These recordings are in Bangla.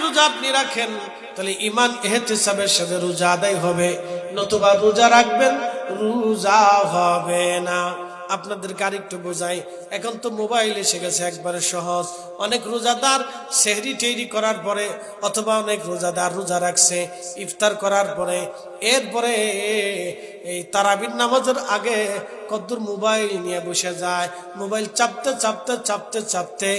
রোজা আপনি রাখেন তাহলে ঈমান ইহতিসাবের সাথে রোজা আদায় হবে, নতুবা রোজা রাখবেন রোজা হবে না। আপনাদেরকে আরেকটু বোঝাই, এখন তো মোবাইল এসে গেছে, একবারে সহজ। অনেক রোজাদার সেহরি টেহরি করার পরে, অথবা অনেক রোজাদার রোজা রাখছে ইফতার করার পরে, এরপরে এই তারাবির নামাজের আগে কদ্দুর মোবাইল নিয়ে বসে যায়, মোবাইল চাপতে চাপতে চাপতে চাপতে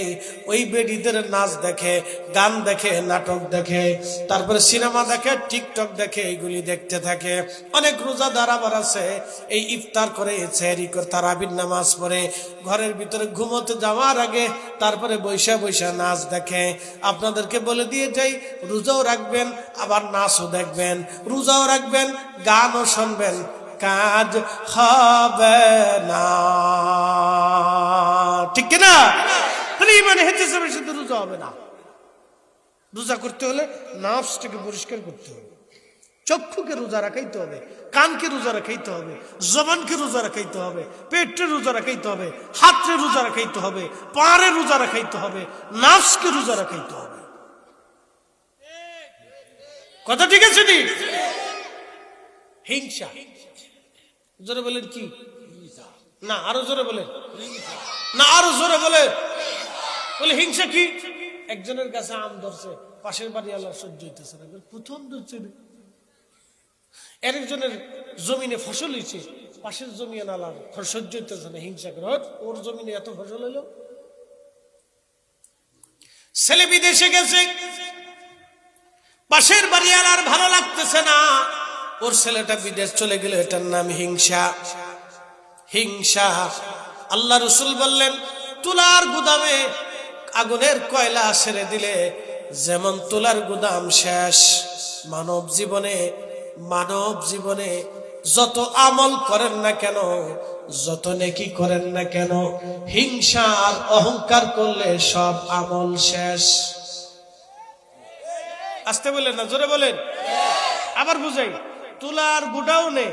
ওই বেডিদের নাচ দেখে, গান দেখে, নাটক দেখে, তারপরে সিনেমা দেখে, টিকটক দেখে, এইগুলি দেখতে থাকে। অনেক রোজাদার আবার আছে এই ইফতার করে, সেহরি করে, তারাবির নামাজ পড়ে ঘরের ভিতরে ঘুমোতে যাওয়ার আগে তারপরে বৈশা বৈশা নাচ দেখে। আপনাদেরকে বলে দিয়ে যাই, রোজাও রাখবেন আবার নাচও দেখবেন, রোজাও রাখবেন গানও শুনবেন, কাজ হবে না, ঠিক না? তাহলে মানে হেঁটে যাবে, শুধু রোজা হবে না। রোজা করতে হলে নাফসটাকে পরিষ্কার করতে হবে, চক্ষুকে রোজা রাখাইতে হবে, কানকে রোজা রাখাইতে হবে, জবানকে রোজা রাখাইতে হবে, পেটে রোজা রাখাইতে হবে, হাতে রোজা রাখাইতে হবে, পাড়ে রোজা রাখাইতে হবে, নাফসকে রোজা রাখাইতে হবে। কথা ঠিক আছে? হিংসা, জোরে বলেন কি? না আরো জোরে বলেন, না আরো জোরে বলে। বলে হিংসা কি? একজনের কাছে আম ধরছে, পাশের বাড়ি আল্লাহ সহ্য হইতেছে না, প্রথম ধরছে। আরেকজনের জমিনে ফসল হয়েছে, পাশের জমি আল্লাহ সহ্য হইতেছে না, হিংসা করে, ওর জমিনে এত ফসল হইলো। ছেলে বিদেশে গেছে, পাশের বাড়ি আল্লাহর ভালো লাগতেছে না, ওর ছেলেটা বিদেশ চলে গেল, এটার নাম হিংসা। হিংসা। আল্লাহ রসুল বললেন, তুলার গুদামে আগুনের কয়লা ছেড়ে দিলে যেমন তুলার গুদাম শেষ, মানব জীবনে যত আমল করেন না কেন, যত নেকি করেন না কেন, হিংসা আর অহংকার করলে সব আমল শেষ। আসতে বলেন না, জোরে বলেন। আবার বুঝাই, তুলার গুডাউনে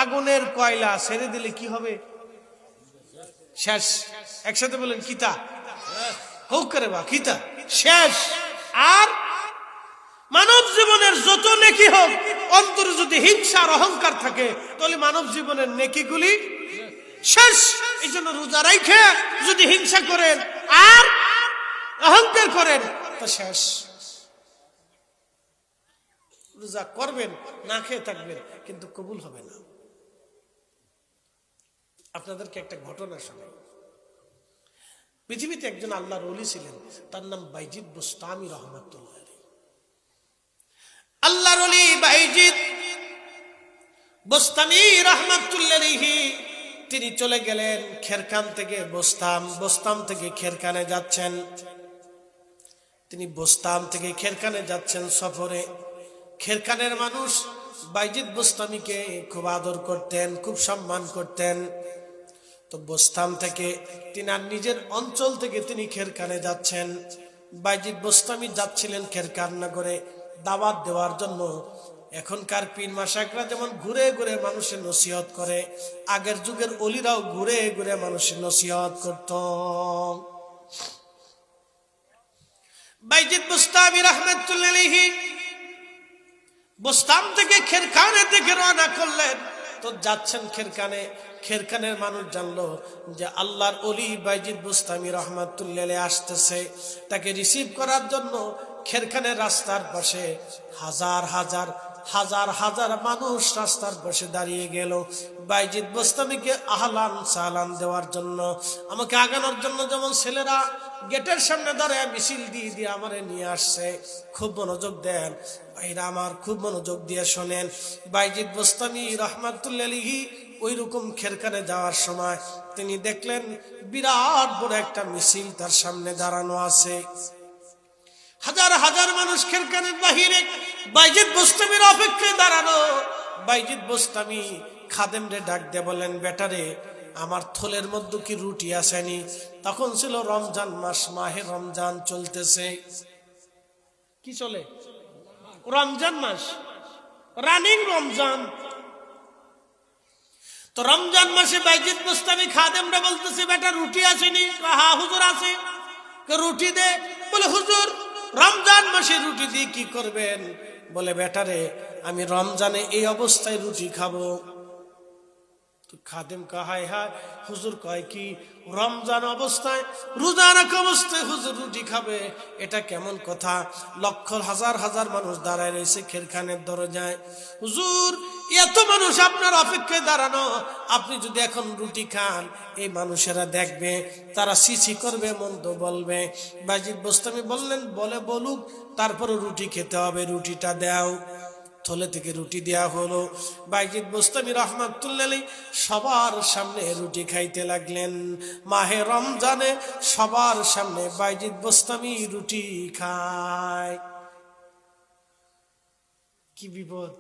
আগুনের কয়লা ছেড়ে দিলে কি হবে? শেষ। একসাথে বলেন, কিতা হোক করে বা কিতা শেষ। আর মানব জীবনের যত নেকি হোক, অন্তরে যদি হিংসা আর অহংকার থাকে তাহলে মানব জীবনের নেকিগুলি শেষ। এই জন্য রোজা রাইখে যদি হিংসা করেন আর অহংকার করেন তো শেষ। রোজা করবেন, না খেয়ে থাকবেন, কিন্তু কবুল হবে না। আপনাদেরকে একটা ঘটনা শোনাই। পৃথিবীতে একজন আল্লাহর ওলি ছিলেন, তার নাম বাইজিদ বুস্তামি রহমাতুল্লাহ আলাইহি। আল্লাহর ওলি বাইজিদ বুস্তামি রহমাতুল্লাহ আলাইহি তিনি চলে গেলেন খেরকান থেকে বোস্তাম থেকে খেরকানে যাচ্ছেন। তিনি বোস্তাম থেকে খেরকানে যাচ্ছেন সফরে। খেরকানের মানুষ বাইজিদ বুস্তামিকে খুব আদর করতেন, খুব সম্মান করতেন। তো বোস্তাম থেকে তিনি আর নিজের অঞ্চল থেকে তিনি খেরকানে যাচ্ছেন। বাইজিদ বুস্তামি যাচ্ছিলেন খেরকান নগরে দাওয়াত দেওয়ার জন্য। এখনকার পীর মাশায়েখরা যেমন ঘুরে ঘুরে মানুষের নসিহত করে, আগের যুগের ওলিরাও ঘুরে ঘুরে মানুষের নসিহত করত। বাইজিদ বুস্তামি রাহমাতুল্লাহি আলাইহি বোস্তাম থেকে খেরকানের দিকে রওনা করলেন। তো যাচ্ছেন খেরকানে, খেরকানের মানুষ জানলো যে আল্লাহর ওলি বাইজিদ বুস্তামি রহমাতুল্লাহ আলাইহি আসতেছে। তাকে রিসিভ করার জন্য খেরকানের রাস্তার পাশে হাজার হাজার মানুষ রাস্তার পাশে দাঁড়িয়ে গেল বাইজিদ বুস্তামিকে আহলান সালাম দেওয়ার জন্য, আমাকে আগানোর জন্য। যেমন ছেলেরা গেটের সামনে দাঁড়ায় মিছিল দিয়ে আমারে নিয়ে আসছে। খুব মনোযোগ দেন ভাইরা আমার, খুব মনোযোগ দিয়ে শোনেন। বাইজিদ বুস্তামি রহমাতুল্লাহ আলাইহি ওই রকম খেরকানে যাওয়ার সময় তিনি দেখলেন বিরাট বড় একটা মিছিল তার সামনে দাঁড়ানো আছে। হাজার মানুষ খেরকানের বাহিরে বাইজিদ বুস্তামির অপেক্ষায় দাঁড়ানো। বাইজিদ বুস্তামি খাদেমরে ডাক দিয়ে বলেন, বেটারে আমার থলের মধ্যে কি রুটি আসেনি? তখন ছিল রমজান মাস, মাহে রমজান চলতেছে। কি চলে? রমজান মাস, রানিং রমজান। তো রমজান মাসে বাইজিদ বুস্তামি খাদেমরা বলতেছে, বেটা রুটি আসেনি? হ্যাঁ হুজুর আছে। রুটি দে। বলে হুজুর রমজান মাসে রুটি দিয়ে কি করবেন? বলে বেটারে আমি রমজানে এই অবস্থায় রুটি খাবো। খাদেম কাহায় হায় হুজুর কয় কি রমজান অবস্থায় রোজা রাখা অবস্থায় হুজুর রুটি খাবে? এটা কেমন কথা? লক্ষ হাজার হাজার মানুষ দাঁড়ায় রয়েছে খেরখানের দরজায়। হুজুর এত মানুষ আপনার অপেক্ষায় দাঁড়ানো, আপনি যদি এখন রুটি খান এই মানুষেরা দেখবে, তারা সিসি করবে, মন্দ বলবে। বাইজিদ বোস্তামি বললেন বলে বলুক, তারপরে রুটি খেতে হবে, রুটিটা দাও। থলে থেকে রুটি দেয়া হলো। বাইজিদ বোস্তামি রহমাতুল্লাহ আলাইহি সবার সামনে রুটি খাইতে লাগলেন। মাহে রমজানে সবার সামনে বাইজিদ বোস্তামি রুটি খায়। কি বিপদ!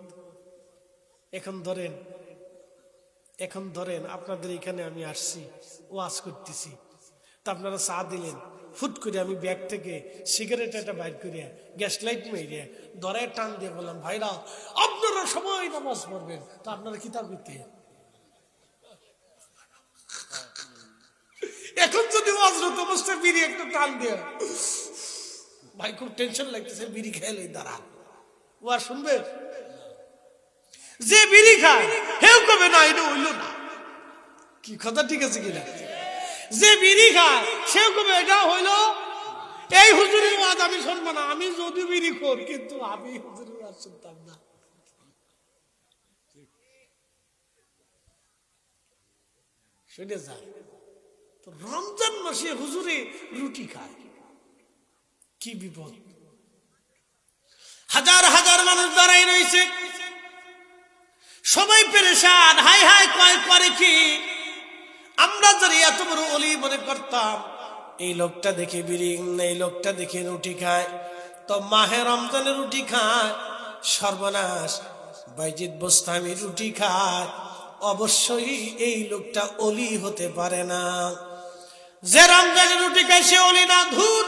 এখন ধরেন আপনাদের এখানে আমি আসছি, ওয়াজ করতেছি, তা আপনারা চা দিলেন, ফুট করে আমি ব্যাগ থেকে সিগারেট একটা বাইর করিয়া গ্যাস লাইট মেরিয়া ধরে টান দিয়ে বললাম, ভাইরা আপনারা সবাই নামাজ পড়বেন। তো আপনারা কিতাব করতে এখন যদি ওয়াজরত অবস্থায় বিড়ি একটা টান দিয়ে, ভাই খুব টেনশন লাগতেছে, বিড়ি খেলে দাঁড়া, ও আর শুনবে? যে বিড়ি খায় হেউ কবে না এটা হইল না। কি কথা ঠিক আছে কিনা? যে বিড়ি খায় সেও কবে এটা হইল। এই হুজুরের ওয়াজ আমি শুনবো না, আমি যদি বিড়ি খোর, কিন্তু আমি হুজুরের ওয়াজ শুনতাম না। শুনে যায় তো রমজান মাসে হুজুরে রুটি খায়, কি বিপদ! হাজার হাজার মানুষ দাঁড়াই রয়েছে, সবাই পেরেশান, হাই হাই কয় করে কি? আমরা যদি এত বড় ওলি মনে করতাম, এই লোকটা দেখে বিড়ি, এই লোকটা দেখে রুটি খায়, তো মাহে রমজানে রুটি খায়, সর্বনাশ। বাইজিদ বোস্তামি রুটি খায়, অবশ্যই এই লোকটা ওলি হতে পারে না। যে রমজানে রুটি খায় সে ওলি না। ধুর,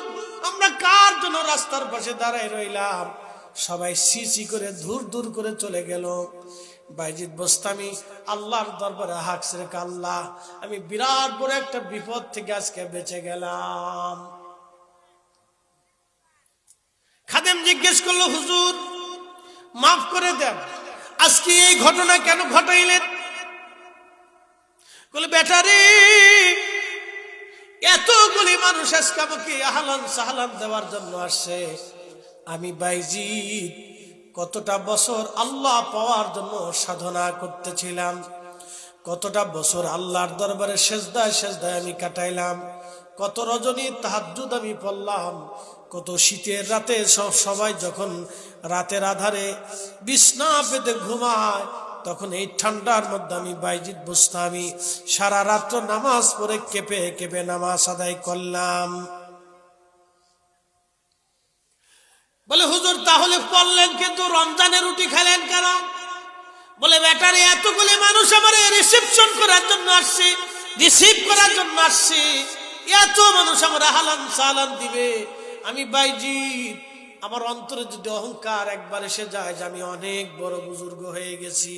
আমরা কার জন্য রাস্তার পাশে দাঁড়ায় রইলাম? সবাই সিসি করে ধুর ধুর করে চলে গেল। বাইজিদ বোস্তামি আল্লাহর দরবারে হাঁকছে, আল্লাহ আমি বিরাট বড় একটা বিপদ থেকে আজকে বেঁচে গেলাম। খাদেম জিজ্ঞেস করলো, হুজুর মাফ করে দেন, আজকে এই ঘটনা কেন ঘটাইলেন? বলে বেটারে এতগুলি মানুষ আজকে আমাকে আহলান সাহলান দেওয়ার জন্য আসছে। আমি বাইজিদ কতটা বছর আল্লাহ পাওয়ার জন্য সাধনা করতেছিলাম, কতটা বছর আল্লাহর দরবারে সেজদায় সেজদায় আমি কাটাইলাম, কত রজনী তাহাজ্জুদ আমি পড়লাম, কত শীতের রাতে সবাই যখন রাতের আধারে বিছনা পেতে ঘুমায়, তখন এই ঠান্ডার মধ্যে আমি বাইজিদ বোস্তামি সারা রাত্র নামাজ পড়ে কেঁপে কেঁপে নামাজ আদায় করলাম। বলে হুজুর তাহলে পড়লেন কিন্তু রমজানে রুটি খেলেন কেন? বলে বেটারে এতগুলি মানুষ আমার রিসেপশন করার জন্য আসছে, রিসিভ করার জন্য আসছে, এত মানুষ আমার আহলান সালান দিবে, আমি বাইজিদ আমার অন্তরে যদি অহংকার একবার এসে যায় যে আমি অনেক বড় বুজুর্গ হয়ে গেছি,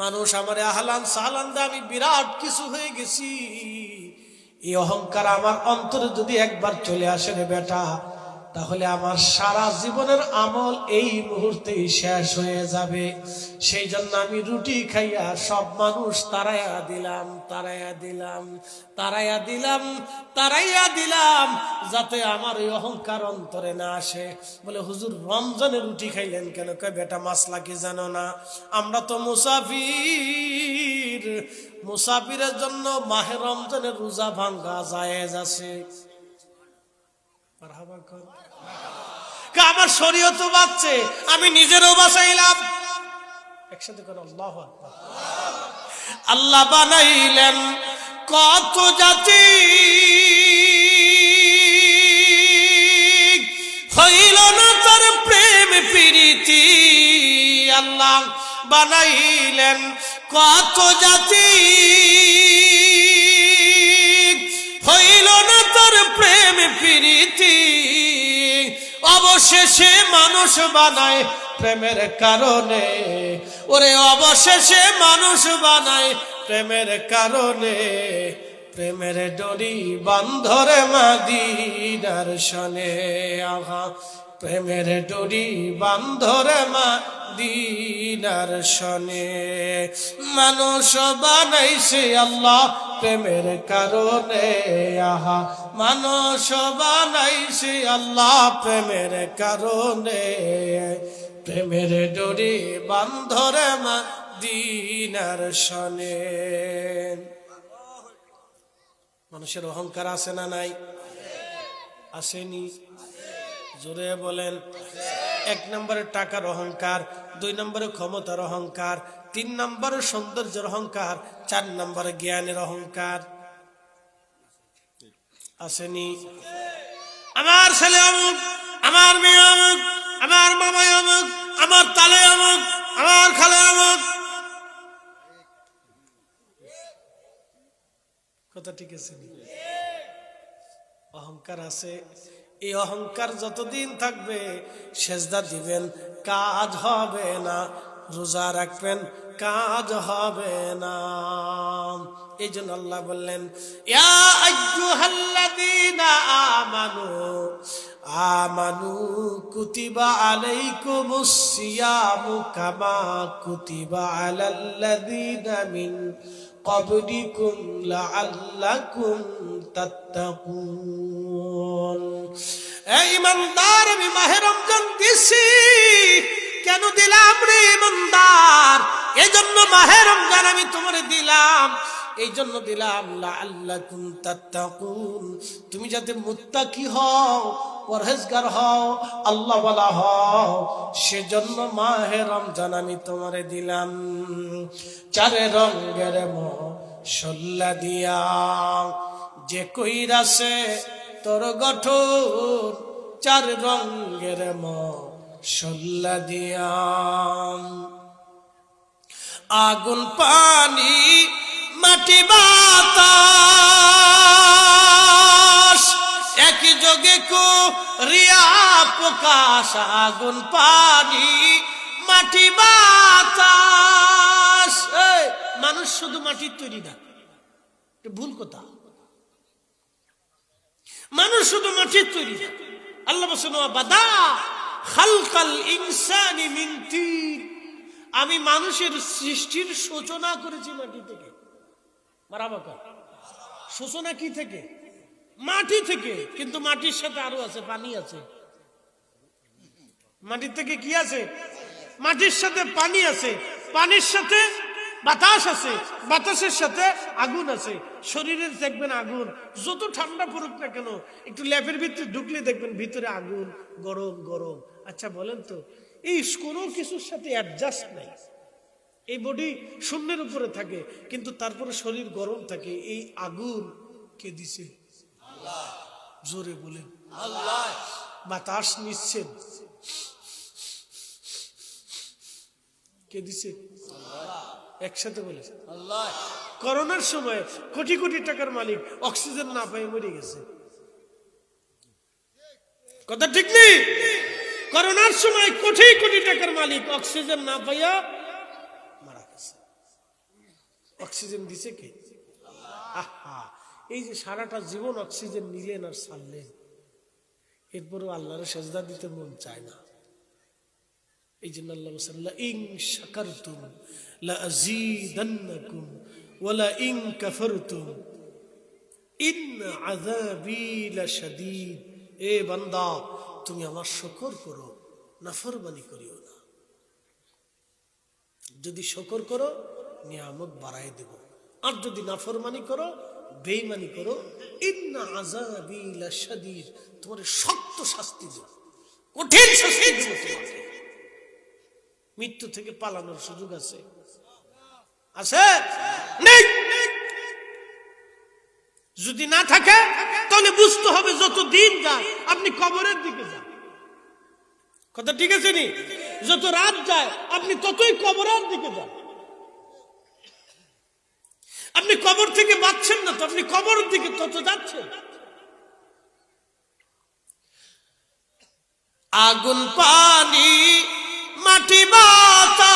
মানুষ আমার আহলান সালান দেয়, আমি বিরাট কিছু হয়ে গেছি, এই অহংকার আমার অন্তরে যদি একবার চলে আসে রে বেটা, তাহলে আমার সারা জীবনের আমল এই মুহূর্তেই শেষ হয়ে যাবে। সেই জন্য আমি রুটি খাইয়া সব মানুষ তারাইয়া দিলাম, তারাইয়া দিলাম, তারাইয়া দিলাম, তারাইয়া দিলাম, যাতে আমার এই অহংকার অন্তরে না আসে। বলে হুজুর রমজানে রুটি খাইলেন কেন? কয় বেটা মাসলা কি জানো না? আমরা তো মুসাফির, মুসাফিরের জন্য মাহে রমজানের রোজা ভাঙ্গা জায়েজ আছে। আমার শরীয়ত বাঁচছে, আমি নিজেরও বাঁচাইলাম। একসাথে করে আল্লাহু আকবার। আল্লাহ বানাইলেন কত জাতি, হইল না তার প্রেম প্রীতি। আল্লাহ বানাইলেন কত জাতি, হইল না তার প্রেম প্রীতি। অবশেষে মানুষ বানায় প্রেমের কারণে, ওরে অবশেষে মানুষ বানায় প্রেমের কারণে। প্রেমের ডরি বান্ধরে মদিনার শনে আহা প্রেমের ডরি বান্ধরে মদিনার শনে মানুষ বানাইছে আল্লাহ প্রেমের কারণে আহা মানুষ বানাইছে আল্লাহ প্রেমের কারণে প্রেমের ডরি বান্ধরে মদিনার শনে মানুষের অহংকার আছে না নাই আসেনি জোরে বলেন এক নম্বরে টাকার অহংকার দুই নম্বরে ক্ষমতার অহংকার তিন নম্বরে সৌন্দর্যের অহংকার চার নম্বরে জ্ঞানের অহংকার আসেনি আমার ছেলে অমুক আমার মেয়ে অমুক আমার মামা অমুক আমার তালে অমুক আমার খালে অমুক কথা ঠিক আছে অহংকার আছে এই অহংকার যতদিন থাকবে সেজদা দিবেন কাজ হবে না রোজা রাখবেন কাজ হবে না এই জন্য আল্লাহ বললেন ইয়া আইয়ুহাল্লাযীনা আমানু আমানু কুতিবা আলাইকুমুস সিয়ামু কামা কুতিবা আলাল্লাযীনা মিন ক্বাবলিকুম লাআল্লাকুম তাত্তাকুন এই ইমানদার আমি মাহে রমজান দিছি কেন দিলাম রে ইমানদার এইজন্য মাহে রমজান আমি তোমারে দিলাম এইজন্য দিলাম লাআল্লাকুম তাত্তাকুন তুমি যাতে মুত্তাকি হও পরহেজগার হও আল্লাহ ওয়ালা হও সেজন্য মাহে রমজান আমি তোমারে দিলাম চার রঙের মশলা দিয়া যে কইরাছে তোর গঠন চার রঙের মশলা দিয়া আগুন পানি মাটি বাতাস একই যোগে করিয়া প্রকাশ আগুন পানি মাটি বাতাস মানুষ শুধু মাটির তৈরি না ভুল কথা মানুষ শুধু মাটির তৈরি না আল্লাহ বলেন বাদা খালকাল ইনসানি মিন তিন আমি মানুষের সৃষ্টির সূচনা করেছি মাটি থেকে মারাবাকা সূচনা কি থেকে মাটি থেকে কিন্তু মাটির সাথে আরো আছে পানি আছে মাটির থেকে কি আছে মাটির সাথে পানি আছে পানির সাথে বাতাস আছে বাতাসের সাথে আগুন আছে শরীরে দেখবেন আগুন যত ঠান্ডা পড়ুক না কেন একটু ল্যাপের ভিতরে ঢুকলে দেখবেন ভিতরে আগুন গরম গরম আচ্ছা বলেন তো এই কোনো কিছুর সাথে অ্যাডজাস্ট নাই এই বডি শূন্যের উপরে থাকে কিন্তু তারপরে শরীর গরম থাকে এই আগুন কে দিছে আল্লাহ জোরে বলেন আল্লাহ বাতাস নিচ্ছেন কে দিছে আল্লাহ একসাথে বলে আল্লাহ করোনার সময় কোটি কোটি টাকার মালিক অক্সিজেন না পেয়ে মরে গেছে কথা ঠিক নেই করোনার সময় কোটি কোটি টাকার মালিক অক্সিজেন না পাইয়া মারা গেছে অক্সিজেন দিছে কে আহা এই যে সারাটা জীবন অক্সিজেন নিলেন আর ছাড়লেন এরপরও আল্লাহর সেজদা দিতে মন চায় না এই জন্য আল্লাহ বলেন লা ইন শাকারতুম লা আযীদান্নাকুম ওয়া লা ইন কাফারতুম ইন আযাবী লাশাদীদ এ বান্দা তুমি আমার শুকর করো নাফরমানি করিও না যদি শুকর করো নিয়ামত বাড়ায় দেব আর যদি নাফরমানি করো বেঈমানি করো ইন্না আযাবী লাশাদীদ তোমার শক্ত শাস্তি দেব কঠিন শাস্তি দেব তোমাকে মৃত্যু থেকে পালানোর সুযোগ আছে আছে নেই যদি না থাকে তাহলে বুঝতে হবে যত দিন যায় আপনি কবরের দিকে যান কথা ঠিক আছে নি যত রাত যায় আপনি ততই কবরের দিকে যান আপনি কবর থেকে বাঁচছেন না তো আপনি কবরের দিকে তত যাচ্ছেন আগুন পানি মাটি বাতাস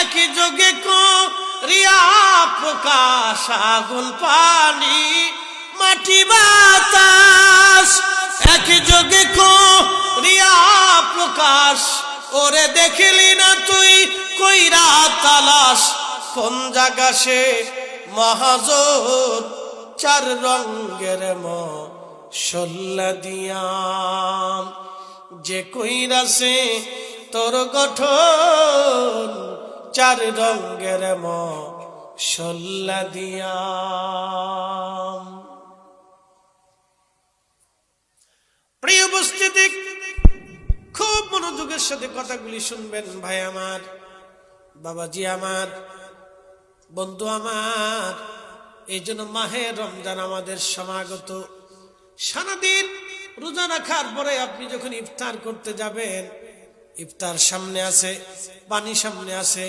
একই যোগে রিয়া প্রকাশ আগুন পানি মাটি বাতাস একযোগে রিয়া প্রকাশ ওরে দেখলি না তুই কইরা তালাশ কোন জায়গা সে মহাজোর চার রঙের মশলা দিয়া যে কইরাছে তোর গঠন চার রঙের মশলা দিয়া। প্রিয় উপস্থিতি, খুব মনোযোগের সাথে কথাগুলি শুনবেন ভাই আমার, বাবাজি আমার, বন্ধু আমার। এই জন্য মাহে রমজান আমাদের সমাগত। সারাদিন রোজা রাখার পরে আপনি যখন ইফতার করতে যাবেন, ইফতার সামনে আছে, পানি সামনে আছে,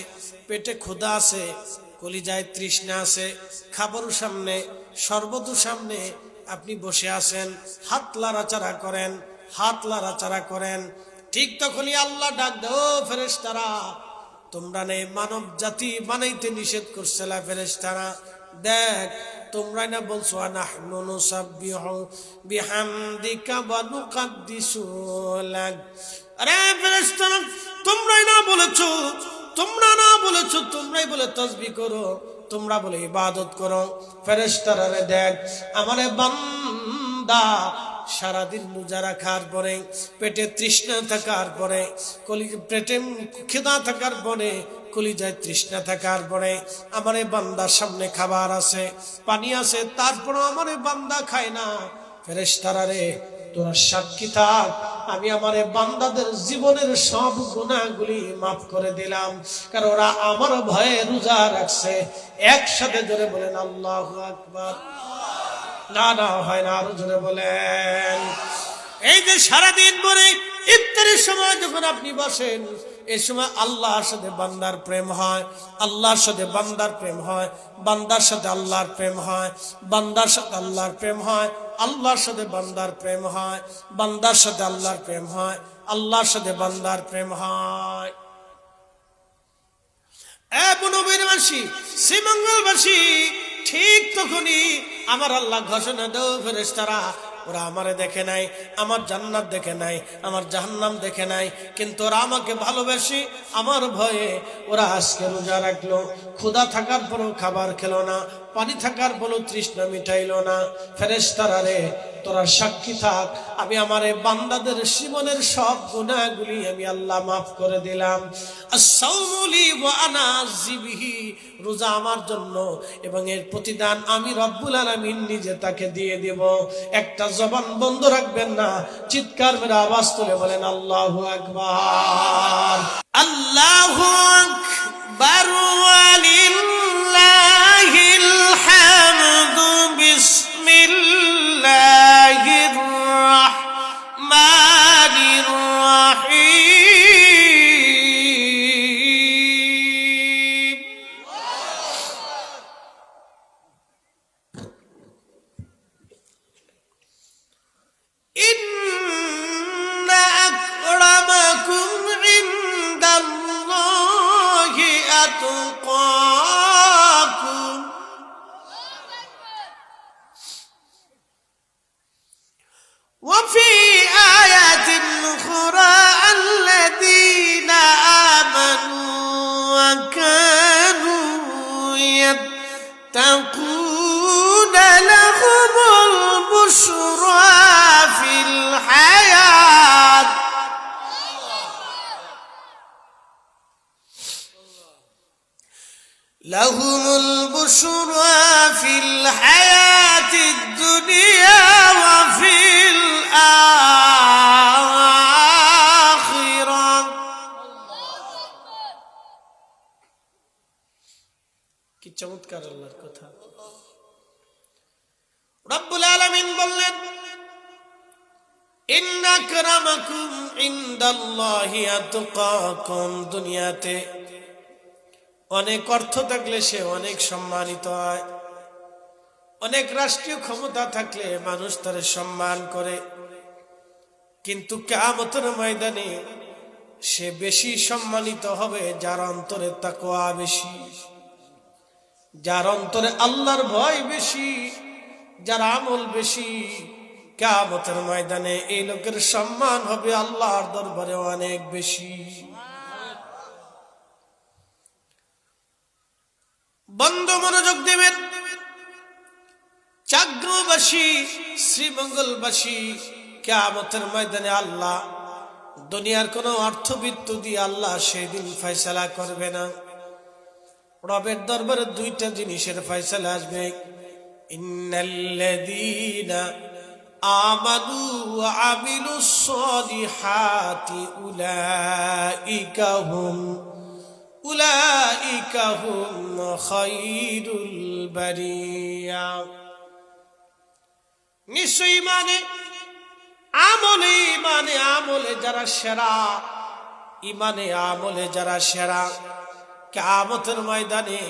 পেটে ক্ষুধা আছে, কলিজায় তৃষ্ণা আছে, খাবার সামনে, শরবত সামনে, আপনি বসে আছেন, হাত লাড়াচাড়া করেন, হাত লাড়াচাড়া করেন। ঠিক তখনই আল্লাহ ডাক দে, ও ফেরেশতারা, তোমরা নেই মানব জাতি বানাইতে নিষেধ করছিল ফেরেশতারা, দেখ তোমরা না বলছো নাহনু নুসাব্বিহু বিহামদিকা ওয়া নুকাদ্দিসু লাক। আরে ফেরেশতারা, তোমরাই না বলেছো, তোমরা না বলেছো, তোমরাই বলে তাসবিহ করো, তোমরা বলে ইবাদত করো। ফেরেশতারা রে দেখ, আমারে বান্দা সারাদিন রোজা রাখার পরে, পেটে তৃষ্ণা থাকার পরে, পেটে খিদা থাকার পরে, কলিজায় তৃষ্ণা থাকার পরে, আমার বান্দার সামনে খাবার আছে, পানি আছে, তারপর আমার বান্দা খায় না। ফেরেশতারা রে, তোরা সাক্ষী থাক, আমি আমার বান্দাদের জীবনের সব গুনাহগুলি মাফ করে দিলাম, কারণ ওরা আমার ভয়ে রোজা রাখছে। একসাথে জোরে বলেন আল্লাহু আকবার। না না হয় না, আরো জোরে বলেন। এই যে সারাদিন পরে ইফতারের সময় যখন আপনি বসেন, এই সময় আল্লাহর সাথে বান্দার প্রেম হয়, আল্লাহর সাথে বান্দার প্রেম হয়, বান্দার সাথে আল্লাহর প্রেম হয়, বান্দার সাথে আল্লাহর প্রেম হয়, আল্লাহর সাথে বান্দার প্রেম হয়, বান্দার সাথে আল্লাহর প্রেম হয়, আল্লাহর সাথে বান্দার প্রেম হয়। বনবীরবাসী, শ্রীমঙ্গলবাসী, ঠিক তখনই আমার আল্লাহ ঘোষণা দেও, ফেরেশতারা ওরা আমারে দেখে নাই, আমার জান্নাত দেখে নাই, আমার জাহান্নাম দেখে নাই, কিন্তু ওরা আমাকে ভালোবাসি, আমার ভয়ে ওরা আজকে রোজা রাখলো, ক্ষুধা থাকার পরও খাবার খেলো না, পানি থাকার পরও তৃষ্ণা মিটাইলো না। ফেরেশতারা রে, তোরা সাক্ষী থাক, আমি আমার বান্দাদের জীবনের সব গুনাহগুলি আমি আল্লাহ মাফ করে দিলাম। আস-সাওমু লি ওয়া আনা আযি বিহি, রোজা আমার জন্য এবং এর প্রতিদান আমি রব্বুল আলামিন নিজে তাকে দিয়ে দেব। একটা জবান বন্ধ রাখবেন না, চিৎকার মেরে আওয়াজ তুলে বলেন আল্লাহু আকবার। আল্লাহু আকবার ওয়া লিল্লাহিল হামদু। বিসমিল্লাহির রাহমানির রাহিম। ইন্না আকরামাকুম ইনদাল্লাহি আতকাকুম। وفي آيات أخرى الذين آمنوا وكانوا يتقون لهم البشرى في الحياة لهم البشرى في الحياة الدنيا وفي الآخرة। কি চমৎকার আল্লাহর কথা। রব্বুল আলামিন বললেন, ইন্না আকরামাকুম ইনদাল্লাহি আতকাকুম। দুনিয়াতে অনেক অর্থ থাকলে সে অনেক সম্মানিত হয়, অনেক রাষ্ট্রীয় ক্ষমতা থাকলে মানুষ তার সম্মান করে, কিন্তু কিয়ামতের ময়দানে সে বেশি সম্মানিত হবে যার অন্তরে তাকওয়া বেশি। যার অন্তরে আল্লাহর ভয় বেশি, যার আমল বেশি, কিয়ামতের ময়দানে এই লোকের সম্মান হবে আল্লাহর দরবারে অনেক বেশি। বন্ধু মনোযোগ দিবেন, চাকরবাসী, শ্রীমঙ্গলবাসী, কিয়ামতের ময়দানে আল্লাহ দুনিয়ার কোন অর্থবিত্ত দিয়ে আল্লাহ সেদিন ফয়সালা করবে না। রবের দরবারে দুইটা জিনিসের ফয়সালা আসবে। ইন্নাল্লাযীনা আমানু ওয়া আমিলুস সালিহাতি উলাইকা হুম খায়রুল বারিয়া। নিশ্চয়ই আমলে যারা সেরা, ইমানে আমলে যারা সেরা, কিয়ামতের ময়দানে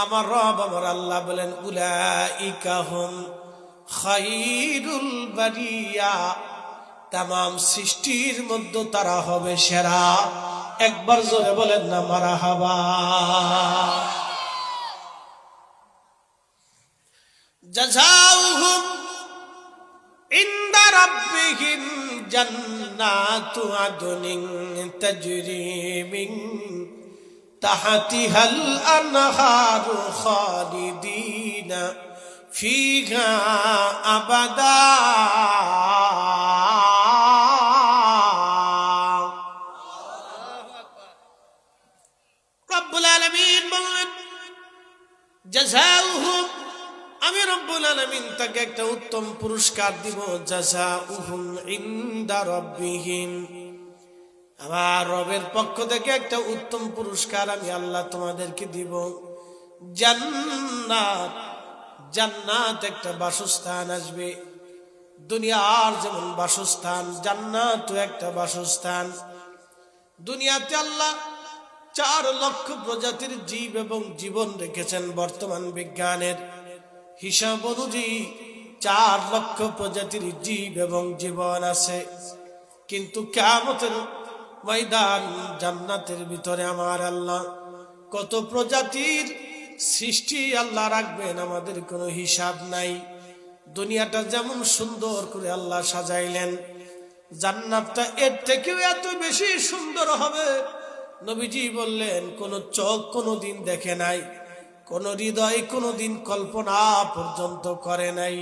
আমার রব আমার আল্লাহ বলেন উলাইকা হুম খায়রুল বারিয়া, তামাম সৃষ্টির মধ্যে তারা হবে সেরা। একবার জোরে বলেন না মারহাবা। জাযাউহুম ইনদা রাব্বিহিম জান্নাতু আদনিন তাজরি মিন তাহতিহাল আনহারু খালিদিনা ফিহা আবাদা। রব্বুল আলামিন বলেন জাযাউহুম, আমি রব্বুল আলামিন তাকে একটা উত্তম পুরস্কার দিব। জাযাউহুম ইনদা রাব্বিহিম, আমার রবের পক্ষ থেকে একটা উত্তম পুরস্কার আমি আল্লাহ তোমাদেরকে দিব। জান্নাত, জান্নাত একটা বাসস্থান আসবে। দুনিয়ার যেমন বাসস্থান, জান্নাতও একটা বাসস্থান। দুনিয়াতে আল্লাহ 4 লক্ষ প্রজাতির জীব এবং জীবন রেখেছেন। বর্তমান বিজ্ঞানের হিসাব অনুযায়ী 4 লক্ষ প্রজাতির জীব এবং জীবন আছে। কিন্তু কিয়ামতের ময়দান জান্নাতের ভিতরে আমার আল্লাহ কত প্রজাতির সৃষ্টি আল্লাহ রাখবেন, আমাদের কোনো হিসাব নাই। দুনিয়াটা যেমন সুন্দর করে আল্লাহ সাজাইলেন, জান্নাতটা এর থেকেও এত বেশি সুন্দর হবে। নবীজি বললেন কোন চোখ কোনদিন দেখে নাই, কোন হৃদয় কোনদিন কল্পনা পর্যন্ত করে নাই।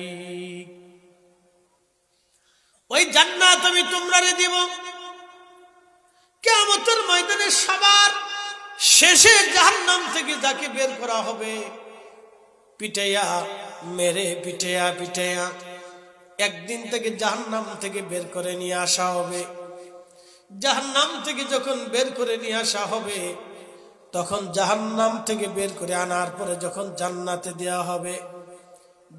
ওই জান্নাত আমি তোমরারে দিব। কিয়ামতের ময়দানে সবার শেষে জাহান্নাম থেকে যাকে বের করা হবে, পিটাইয়া মেরে পিটাইয়া একদিন থেকে জাহান্নাম থেকে বের করে নিয়ে আসা হবে। জাহান্নাম থেকে যখন বের করে নিয়ে আসা হবে, তখন জাহান্নাম থেকে বের করে আনার পরে যখন জান্নাতে দেওয়া হবে,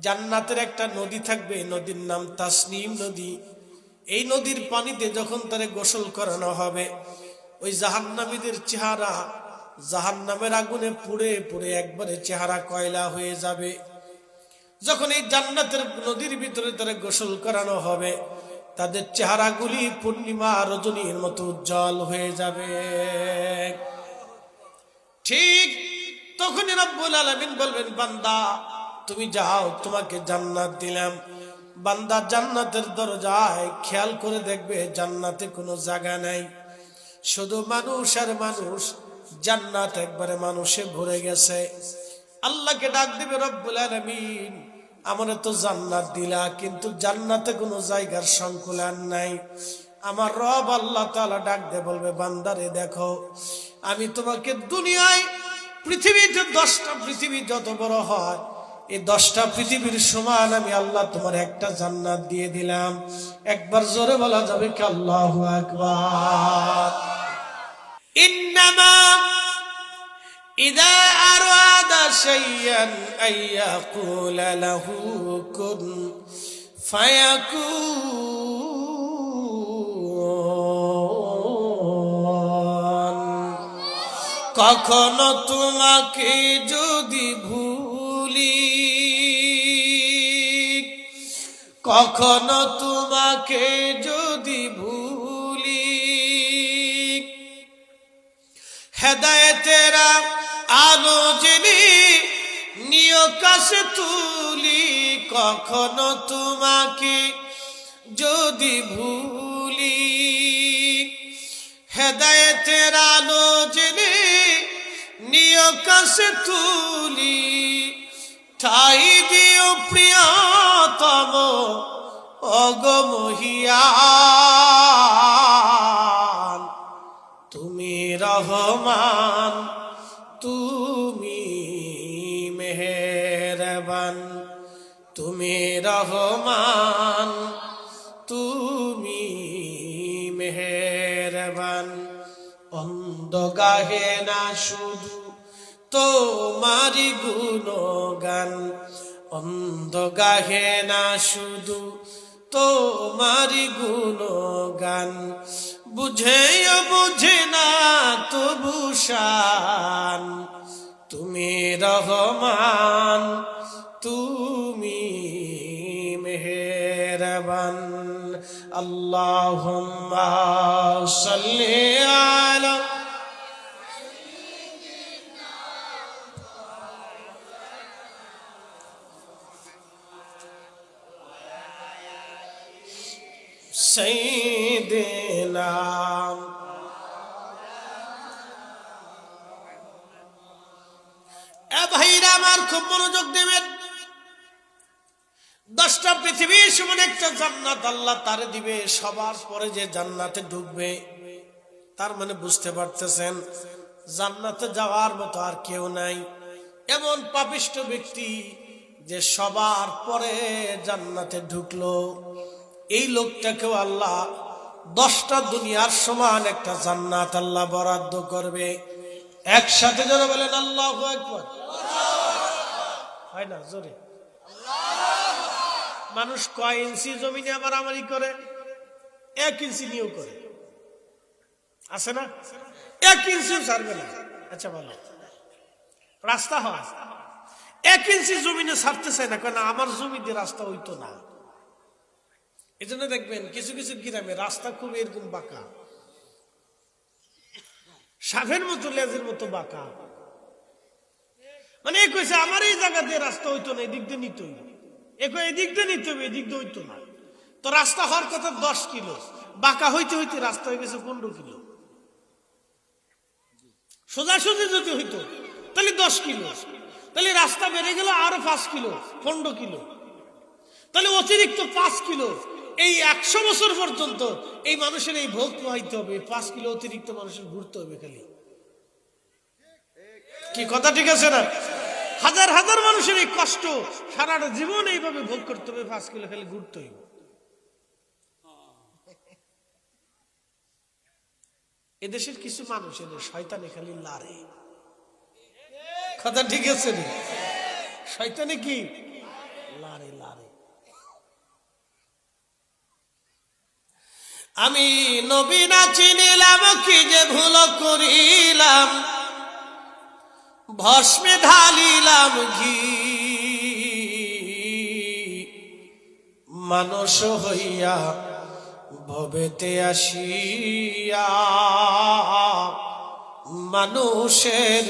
জান্নাতের একটা নদী থাকবে, নদীর নাম তাসনিম নদী। এই নদীর পানিতে যখন তারে গোসল করানো হবে, ওই জাহান্নামীদের চেহারা জাহান্নামের আগুনে পুড়ে পুড়ে একবারে চেহারা কয়লা হয়ে যাবে। যখন এই জান্নাতের নদীর ভিতরে তারা গোসল করানো হবে, তাদের চেহারাগুলি পূর্ণিমা রজনীর মতো উজ্জ্বল হয়ে যাবে। ঠিক তখনই রব্বুল আলামিন বলবেন বান্দা তুমি যাও, তোমাকে জান্নাত দিলাম। বান্দা জান্নাতের দরজায় খেয়াল করে দেখবে জান্নাতে কোনো জায়গা নাই, শুধু মানুষ আর মানুষ। জান্নাত একবারে মানুষে ভরে গেছে। আল্লাহকে ডাক দিবে রব্বুল আলামিন আমারে তো জান্নাত দিলা, কিন্তু জান্নাতে কোনো জায়গার সংকুলান নাই। আমার রব আল্লাহ তাআলা ডাক দিয়ে বলবে বান্দারে দেখো, আমি তোমাকে দুনিয়ায় পৃথিবীতে 10টা পৃথিবী যত বড় হয়, এই 10টা পৃথিবীর সমান আমি আল্লাহ তোমার একটা জান্নাত দিয়ে দিলাম। একবার জোরে বলা যাবে কি আল্লাহু আকবার। ইন্নামা ইযা আরাদা শাইয়ান আইয়াকুলা লাহু কুন ফায়াকুন। কখনো তোমাকে যদি ভুলি, কখনো তোমাকে যদি ভুলি, হেদায়েতের আলো জেনে নিয় কাছে তুলি কখনো তোমাকে যদি ভুলি, হেদায়েতের আলো জেনে নিয় কাছে তুলি, ঠাই দিও প্রিয়তম অগমহিয়ান। তুমি রহমান, তুমি মেহেরবান, তুমি রহমান, তুমি মেহেরবান। অন্ধ গাহে না শুধু তোমারি গুণগান, অন্ধ গাহে না শুধু তোমারি গুণগান, বুঝেও বুঝে না তবু শান। তুমি রহমান, তুমি মেহেরবান। আল্লাহুম্মা সাল্লি আলা সাইয়্যিদিনা। এ ভাইরা আমার, খুব মনোযোগ দেবেন। 10টা পৃথিবীর সমান একটা জান্নাত আল্লাহ তারে দিবে। সবার পরে যে জান্নাতে ঢুকবে, তার মানে বুঝতে পারতেছেন জান্নাতে যাওয়ার মতো আর কেউ নাই। এমন পাপিষ্ঠ ব্যক্তি যে সবার পরে জান্নাতে ঢুকলো, এই লোকটাকেও আল্লাহ 10টা দুনিয়ার সমান একটা জান্নাত আল্লাহ বরাদ্দ করবে। একসাথে যারা বলেন আল্লাহু আকবার। হয় না জোরে? মানুষ কয় ইঞ্চি জমিনে আবার আমারই করে? 1 ইঞ্চি নিয়েও করে, আছে না? 1 ইঞ্চিও ছাড়বে না। আচ্ছা ভালো রাস্তা হয়, 1 ইঞ্চি জমিনে ছাড়তে চায় না, কেন আমার জমি দিয়ে রাস্তা হইতো না। এই জন্য দেখবেন কিছু কিছু গ্রামে রাস্তা খুব এরকম বাঁকা, সাপের মতো লেজের মতো বাঁকা। মানে কইছে আমার এই জায়গা দিয়ে রাস্তা হইতো না, এদিক দিয়ে নিতে হইব, এদিক দিয়ে নিতে হবে, এদিক দিয়ে হইতো না। তো রাস্তা হওয়ার কথা 10 কিলো, বাঁকা হইতে হইতে রাস্তা হয়ে গেছে 15 কিলো। সোজাসুজি যদি হইতো তাহলে 10 কিলো, তাহলে রাস্তা বেড়ে গেল আরো 5 কিলো, 15 কিলো, তাহলে অতিরিক্ত 5 কিলো। এই 100 বছর পর্যন্ত এই মানুষের এই ভোগ পোহাইতে হবে, 5 কিলো অতিরিক্ত মানুষের ঘুরতে হবে খালি। কি কথা ঠিক আছে না? হাজার হাজার মানুষের এই কষ্ট সারাটা জীবন এইভাবে ভোগ করতে হবে, 5 কিলো খালি ঘুরতে হবে। এদেশের কিছু মানুষের শয়তানে খালি লারে। কথা ঠিক আছে না? শয়তানে কি লারে লারে। আমি নবী না চিনিলাম, কি যে ভুল করিলাম, ভস্মে ঢালিলাম ঘি, মানুষ হইয়া ভবেতে আসিয়া মানুষের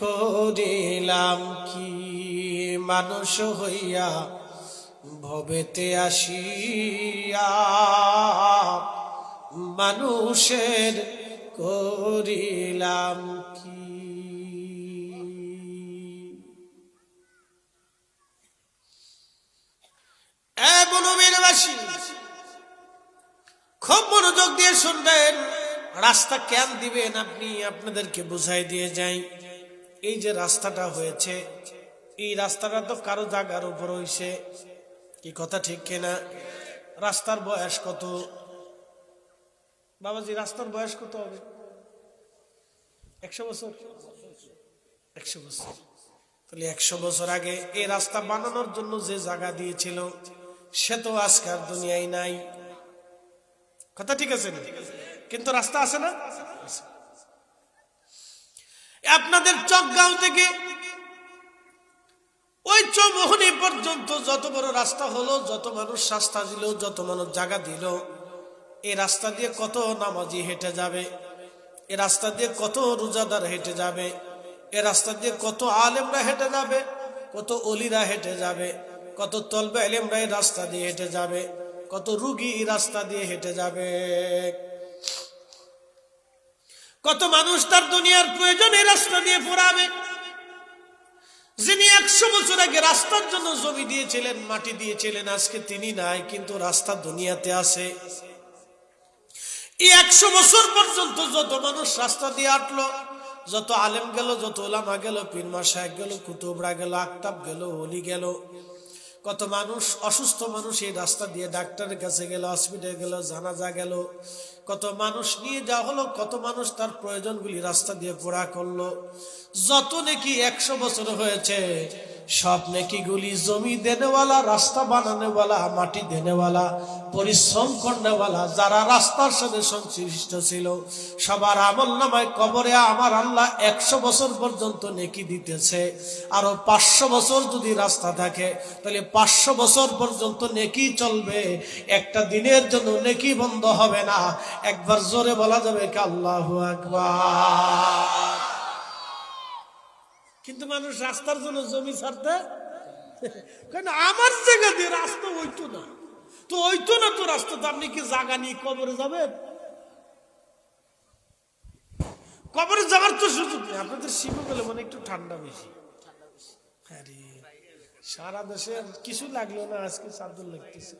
করিলাম কি, মানুষ হইয়া ভবেতে আসিয়া মানুষের করিলাম কি। বনবীরবাসী খুব মনোযোগ দিয়ে শুনবেন। রাস্তা কেন দিবেন আপনি, আপনাদেরকে বুঝাই দিয়ে যাই। এই যে রাস্তাটা হয়েছে, এই রাস্তাটা তো কারো জায়গার উপর হইছে। কি কথা ঠিক কিনা? রাস্তার বয়স কত বাবাজি? রাস্তার বয়স কত হবে? 100 বছর। 100 বছর। তাহলে 100 বছর আগে এই রাস্তা বানানোর জন্য যে জায়গা দিয়েছিল সে তো আজকাল দুনিয়ায় নাই। কথা ঠিক আছে না? কিন্তু রাস্তা আছে না? আপনাদের চকগাঁও থেকে ওই চৌমোহনী পর্যন্ত যত বড় রাস্তা হলো, যত মানুষ রাস্তা দিল, যত মানুষ জায়গা দিল, এই রাস্তা দিয়ে কত নামাজি হেঁটে যাবে, এই রাস্তা দিয়ে কত রোজাদার হেঁটে যাবে, এই রাস্তা দিয়ে কত আলেমরা হেঁটে যাবে, কত অলিরা হেঁটে যাবে, কত তলবে এলেমরা এই রাস্তা দিয়ে হেঁটে যাবে, কত রুগী রাস্তা দিয়ে হেঁটে যাবে, কত মানুষ তার দুনিয়ার প্রয়োজনে রাস্তা দিয়ে পড়াবে। যিনি 100 বছর আগে রাস্তার জন্য জমি দিয়েছিলেন, মাটি দিয়েছিলেন, আজকে তিনি নাই, কিন্তু রাস্তা দুনিয়াতে আছে। এই 100 বছর পর্যন্ত যত মানুষ রাস্তা দিয়ে হাঁটলো, যত আলেম গেল, যত ওলামা গেল, পীর মাশায়েখ গেল, কুতুবরা গেল, আকতাব গেল, ওলি গেল, কত মানুষ অসুস্থ মানুষ এই রাস্তা দিয়ে ডাক্তারের কাছে গেল, হসপিটালে গেল, জানাজা গেল, কত মানুষ নিয়ে যাওয়া হলো, কত মানুষ তার প্রয়োজনগুলি রাস্তা দিয়ে পুরা করলো। যত নেকি 100 বছর হয়েছে, সব নেকিগুলি জমি দেনেওয়ালা, রাস্তা বানানেওয়ালা, মাটি দেনেওয়ালা, পরিশ্রম করনেওয়ালা যারা রাস্তার সাথে সংশ্লিষ্ট ছিল, সবার আমল নামায় কবরে আমার আল্লাহ 100 বছর পর্যন্ত নেকি দিতেছে। আরো 500 বছর যদি রাস্তা থাকে, তাহলে 500 বছর পর্যন্ত নেকি চলবে। একটা দিনের জন্য নেকি বন্ধ হবে না। একবার জোরে বলা যাবে কি আল্লাহু আকবার। কিন্তু মানুষ রাস্তার জন্য জমি ছাড়তে, কারণ আমার জায়গা দিয়ে রাস্তা হইতো না, তো হইতো না তো রাস্তা, তো আপনি কি জায়গা নিয়ে কবরে যাবেন? কবরে যাওয়ার তো সুযোগ নেই। আপনাদের শিখে গেলে মানে একটু ঠান্ডা বেশি। আরে সারা দেশে কিছু লাগলো না, আজকে চাদর লাগতেছে,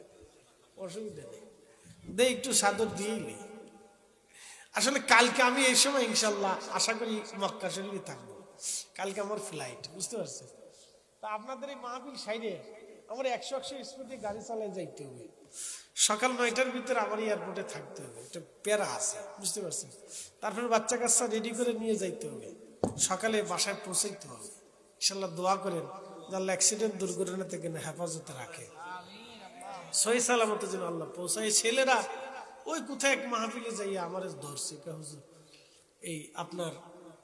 অসুবিধা নেই, দে একটু চাদর দিয়েই। আসলে কালকে আমি এই সময় ইনশাল্লাহ আশা করি মক্কা শরীফে থাকবো। কালকে আমার ফ্লাইট, বুঝতে পারছেন? তা আপনাদের এই মাহফিল সাইডে আমার 100 স্পিডে গাড়ি চালায় যাইতে হবে। সকাল 9টার ভিতরে আমার এয়ারপোর্টে থাকতে হবে, একটা প্যারা আছে, বুঝতে পারছেন? তারপরে বাচ্চা কাচ্চা রেডি করে নিয়ে যাইতে হবে, সকালে বাসায় পৌঁছাইতে হবে। ইনশাল্লাহ দোয়া করেন আল্লাহ অ্যাক্সিডেন্ট দুর্ঘটনা থেকে হেফাজতে রাখে, সহি সালামতে যেন আল্লাহ পৌঁছায়। ছেলেরা ওই কোথায় এক মাহফিলে যাইয়া আমার ধরছে, হুজুর এই আপনার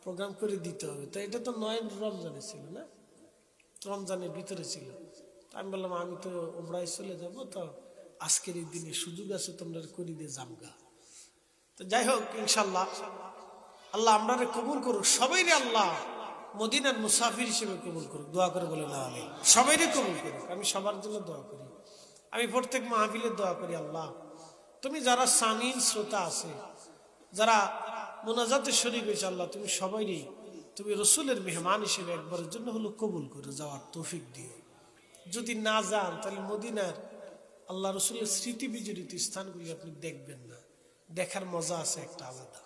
প্রোগ্রাম করে দিতে হবে। তো এটা তো 9 রমজানে ছিল না, রমজানের ভিতরে ছিল। আমি বললাম আমি তো উমরায় চলে যাব, তো আজকের এই দিনে সুযোগ আছে, তোমরা করি দিয়ে জামগা। তো যাই হোক, ইনশাল্লাহ আল্লাহ আমরা কবুল করুক, সবাই রে আল্লাহ মদিনার মুসাফির হিসেবে কবুল করুক। দোয়া করে বলে না আমি সবাই রে কবুল করুক। আমি সবার জন্য দোয়া করি, আমি প্রত্যেক মাহফিলের দোয়া করি, আল্লাহ তুমি যারা সামিন শ্রোতা আছে, যারা মোনাজাতে শরীক হয়েছে, আল্লাহ তুমি সবাইরই তুমি রসুলের মেহমান হিসেবে একবারের জন্য হলো কবুল করে যাওয়ার তৌফিক দিও। যদি না যান তাহলে মদিনার আল্লাহ রসুলের স্মৃতি বিজড়িত স্থানগুলি আপনি দেখবেন না। দেখার মজা আছে একটা আলাদা,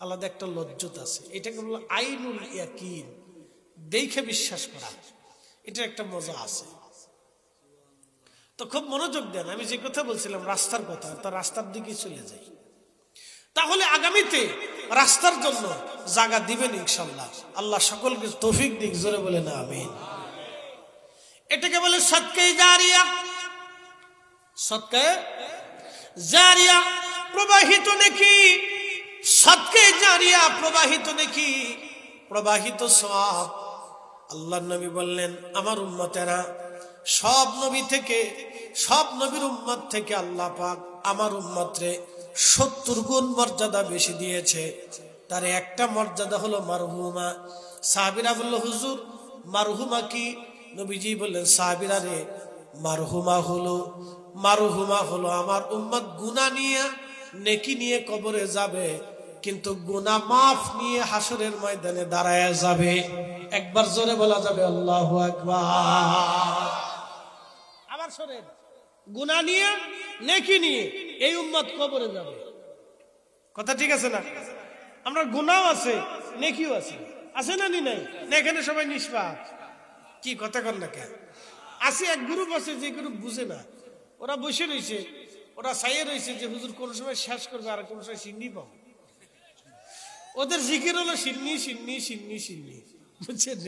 আলাদা একটা লজ্জত আছে। এটাকে বললো আইনুল ইয়াকিন, দেখে বিশ্বাস করা, এটার একটা মজা আছে। তো খুব মনোযোগ দেন, আমি যে কথা বলছিলাম রাস্তার কথা, তার রাস্তার দিকে চলে যাই। তাহলে আগামীতে রাস্তার জন্য জায়গা দিবেন ইনশাল্লাহ। আল্লাহ সকলকে তৌফিক দিক, জোরে বলে না আমিন। এটাকে বলে সদকায়ে জারিয়া। সদকায়ে জারিয়া প্রবাহিত নেকি, সদকায়ে জারিয়া প্রবাহিত নেকি, প্রবাহিত সওয়াব। আল্লাহর নবী বললেন আমার উম্মতেরা সব নবী থেকে, সব নবীর উম্মত থেকে আল্লাহ পাক আমার উম্মতরে 70 গুণ মর্যাদা বেশি দিয়েছে। তার একটা মর্যাদা হলো মারহুমা। সাহাবীরা বলল হুজুর মারহুমা কি? নবীজি বললেন সাহাবীরা রে, মারহুমা হলো আমার উম্মত গুনাহ নিয়ে নেকি নিয়ে কবরে যাবে, কিন্তু গুনাহ মাফ নিয়ে হাসরের ময়দানে দাঁড়ায় যাবে। একবার জোরে বলা যাবে আল্লাহু আকবার। আবার শোনেন, গুনাহ নিয়ে নেকি নিয়ে এই উম্মত কবরে যাবে, কথা ঠিক আছে না? আমরা গুনাহও আছে নেকিও আছে, আছে না নি নাই? না এখানে সবাই নিষ্পাপ? কি কথা কর না কেন? আছে এক গ্রুপ আছে যে গ্রুপ বুঝে না, ওরা বসে রয়েছে, ওরা চাইয়ে রয়েছে যে হুজুর কোন সময় শেষ করবে আর কোন সময় সিন্নি পাবো। ওদের জিকির হলো সিন্নি সিন্নি সিন্নি সিন্নি, বুঝছেন?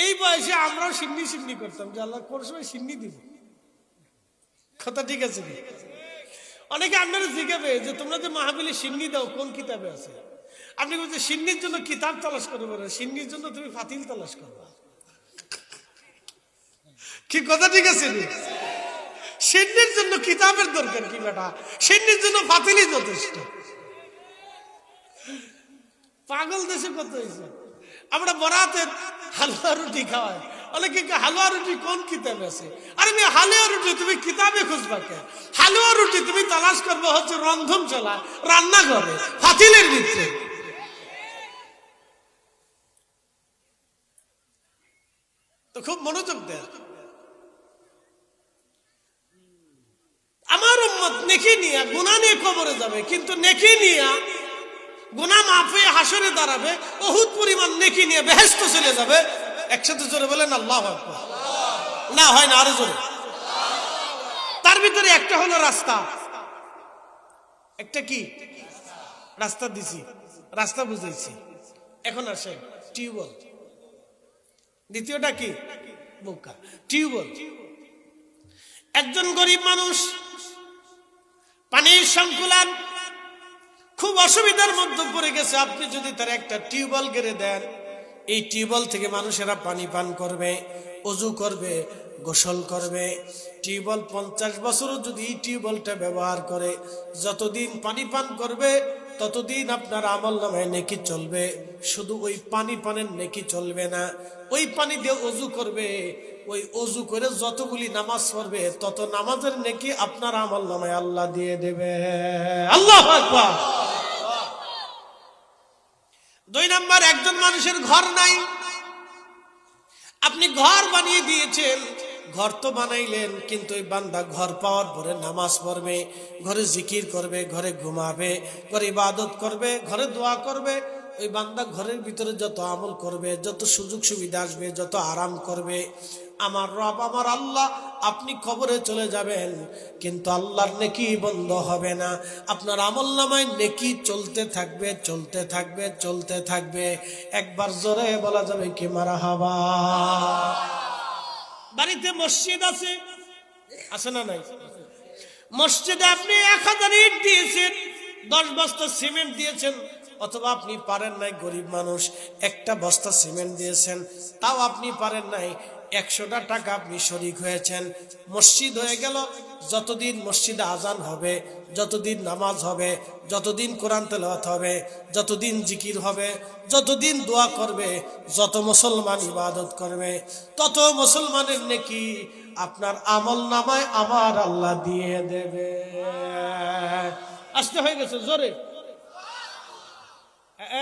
এই বয়সে আমরাও সিন্নি সিন্নি করতাম যে আল্লাহ কোন সময় সিন্নি দিব, কথা ঠিক আছে? অনেকে আপনারা জিজ্ঞাবে যে তোমরা যে মাহফিলে সিন্নি দাও কোন কিতাবে আছে? আপনি বলছেন সিন্নির জন্য কিতাব তালাশ করবো না, সিন্নির জন্য তুমি ফাতিল তালাশ করবা। কি কথা ঠিক আছে? সিন্নির জন্য কিতাবের দরকার কি বেটা? সিন্নির জন্য ফাতিলই যথেষ্ট। পাগল দেশে কত হয়েছে, আমরা বরাতের হালুয়া রুটি খাওয়াই, অনেকে হালুয়া রুটি কোন কিতাবে আছে? আরে আমি হালুয়া রুটি তুমি কিতাবে খুঁজবা কে? হালুয়া রুটি তুমি তালাশ করবে হচ্ছে রন্ধনশালা, রান্নাঘরে, ফাতিলের ভিতরে। তো খুব মনোযোগ দেয়। আমার উম্মত নেকি নিয়ে গুনাহ নিয়ে কবরে যাবে, কিন্তু নেকি নিয়ে গুনাহ মাফ হয়ে হাসরে দাঁড়াবে, বহুত পরিমাণ নেকি নিয়ে বেহেশতে চলে যাবে। একসাথে জোরে বলেন আল্লাহু আকবার। না হয় না, আরো জোরে। তার ভিতরে একটা হলো রাস্তা, একটা কি রাস্তা দিছি, রাস্তা বুঝাইছি। এখন আসে টিউবওয়েল। দ্বিতীয়টা কি? বোকা। টিউবওয়েল। একজন গরিব মানুষ পানির সংকুলান খুব অসুবিধার মধ্যে পড়ে গেছে। আপনি যদি তার একটা টিউবওয়েল গেড়ে দেন, এই টিউবওয়েল থেকে মানুষেরা পানি পান করবে, ওযু করবে, গোসল করবে। টিউবওয়েল 50 বছরও যদি এই টিউবওয়েলটা ব্যবহার করে, যতদিন পানি পান করবে ততদিন আপনার আমলনামায় নেকি চলবে। শুধু ওই পানি পানের নেকি চলবে না, ওই পানি দিয়ে ওযু করবে, ওই ওযু করে যতগুলি নামাজ পড়বে তত নামাজের নেকি আপনার আমলনামায় আল্লাহ দিয়ে দেবে। আল্লাহু আকবার। 2 নাম্বার, একজন মানুষের ঘর নাই, আপনি ঘর বানিয়ে দিয়েছেন। ঘর তো বানাইলেন, কিন্তু ওই বান্দা ঘর পাওয়ার পরে নামাজ পড়বে, ঘরে জিকির করবে, ঘরে ঘুমাবে, ঘরে ইবাদত করবে, ঘরে দোয়া করবে। ওই বান্দা ঘরের ভিতরে যত আমল করবে, যত সুযোগ সুবিধা আসবে, যত আরাম করবে, আমার রব আমার আল্লাহ, আপনি কবরে চলে যাবেন কিন্তু আল্লাহর নেকি বন্ধ হবে না। আপনার আমলনামায় নেকি চলতে থাকবে, চলতে থাকবে, চলতে থাকবে। একবার জোরে বলা যাবে কি মারহাবা। বাড়িতে মসজিদ আছে, আছে না নাই? মসজিদে আপনি 1000 ইট দিয়েছেন, 10 বস্তা সিমেন্ট দিয়েছেন, অথবা আপনি পারেন নাই, গরিব মানুষ, একটা বস্তা সিমেন্ট দিয়েছেন, তাও আপনি পারেন নাই, 100টা টাকা আপনি শরিক হয়েছেন। মসজিদ হয়ে গেল। যতদিন মসজিদে আজান হবে, যতদিন নামাজ হবে, যতদিন কোরআন তেলাওয়াত হবে, যতদিন জিকির হবে, যতদিন দোয়া করবে, যত মুসলমান ইবাদত করবে, তত মুসলমানের নেকি আপনার আমলনামায় আমার আল্লাহ দিয়ে দেবে। আসতে হয়ে গেছে জোরে।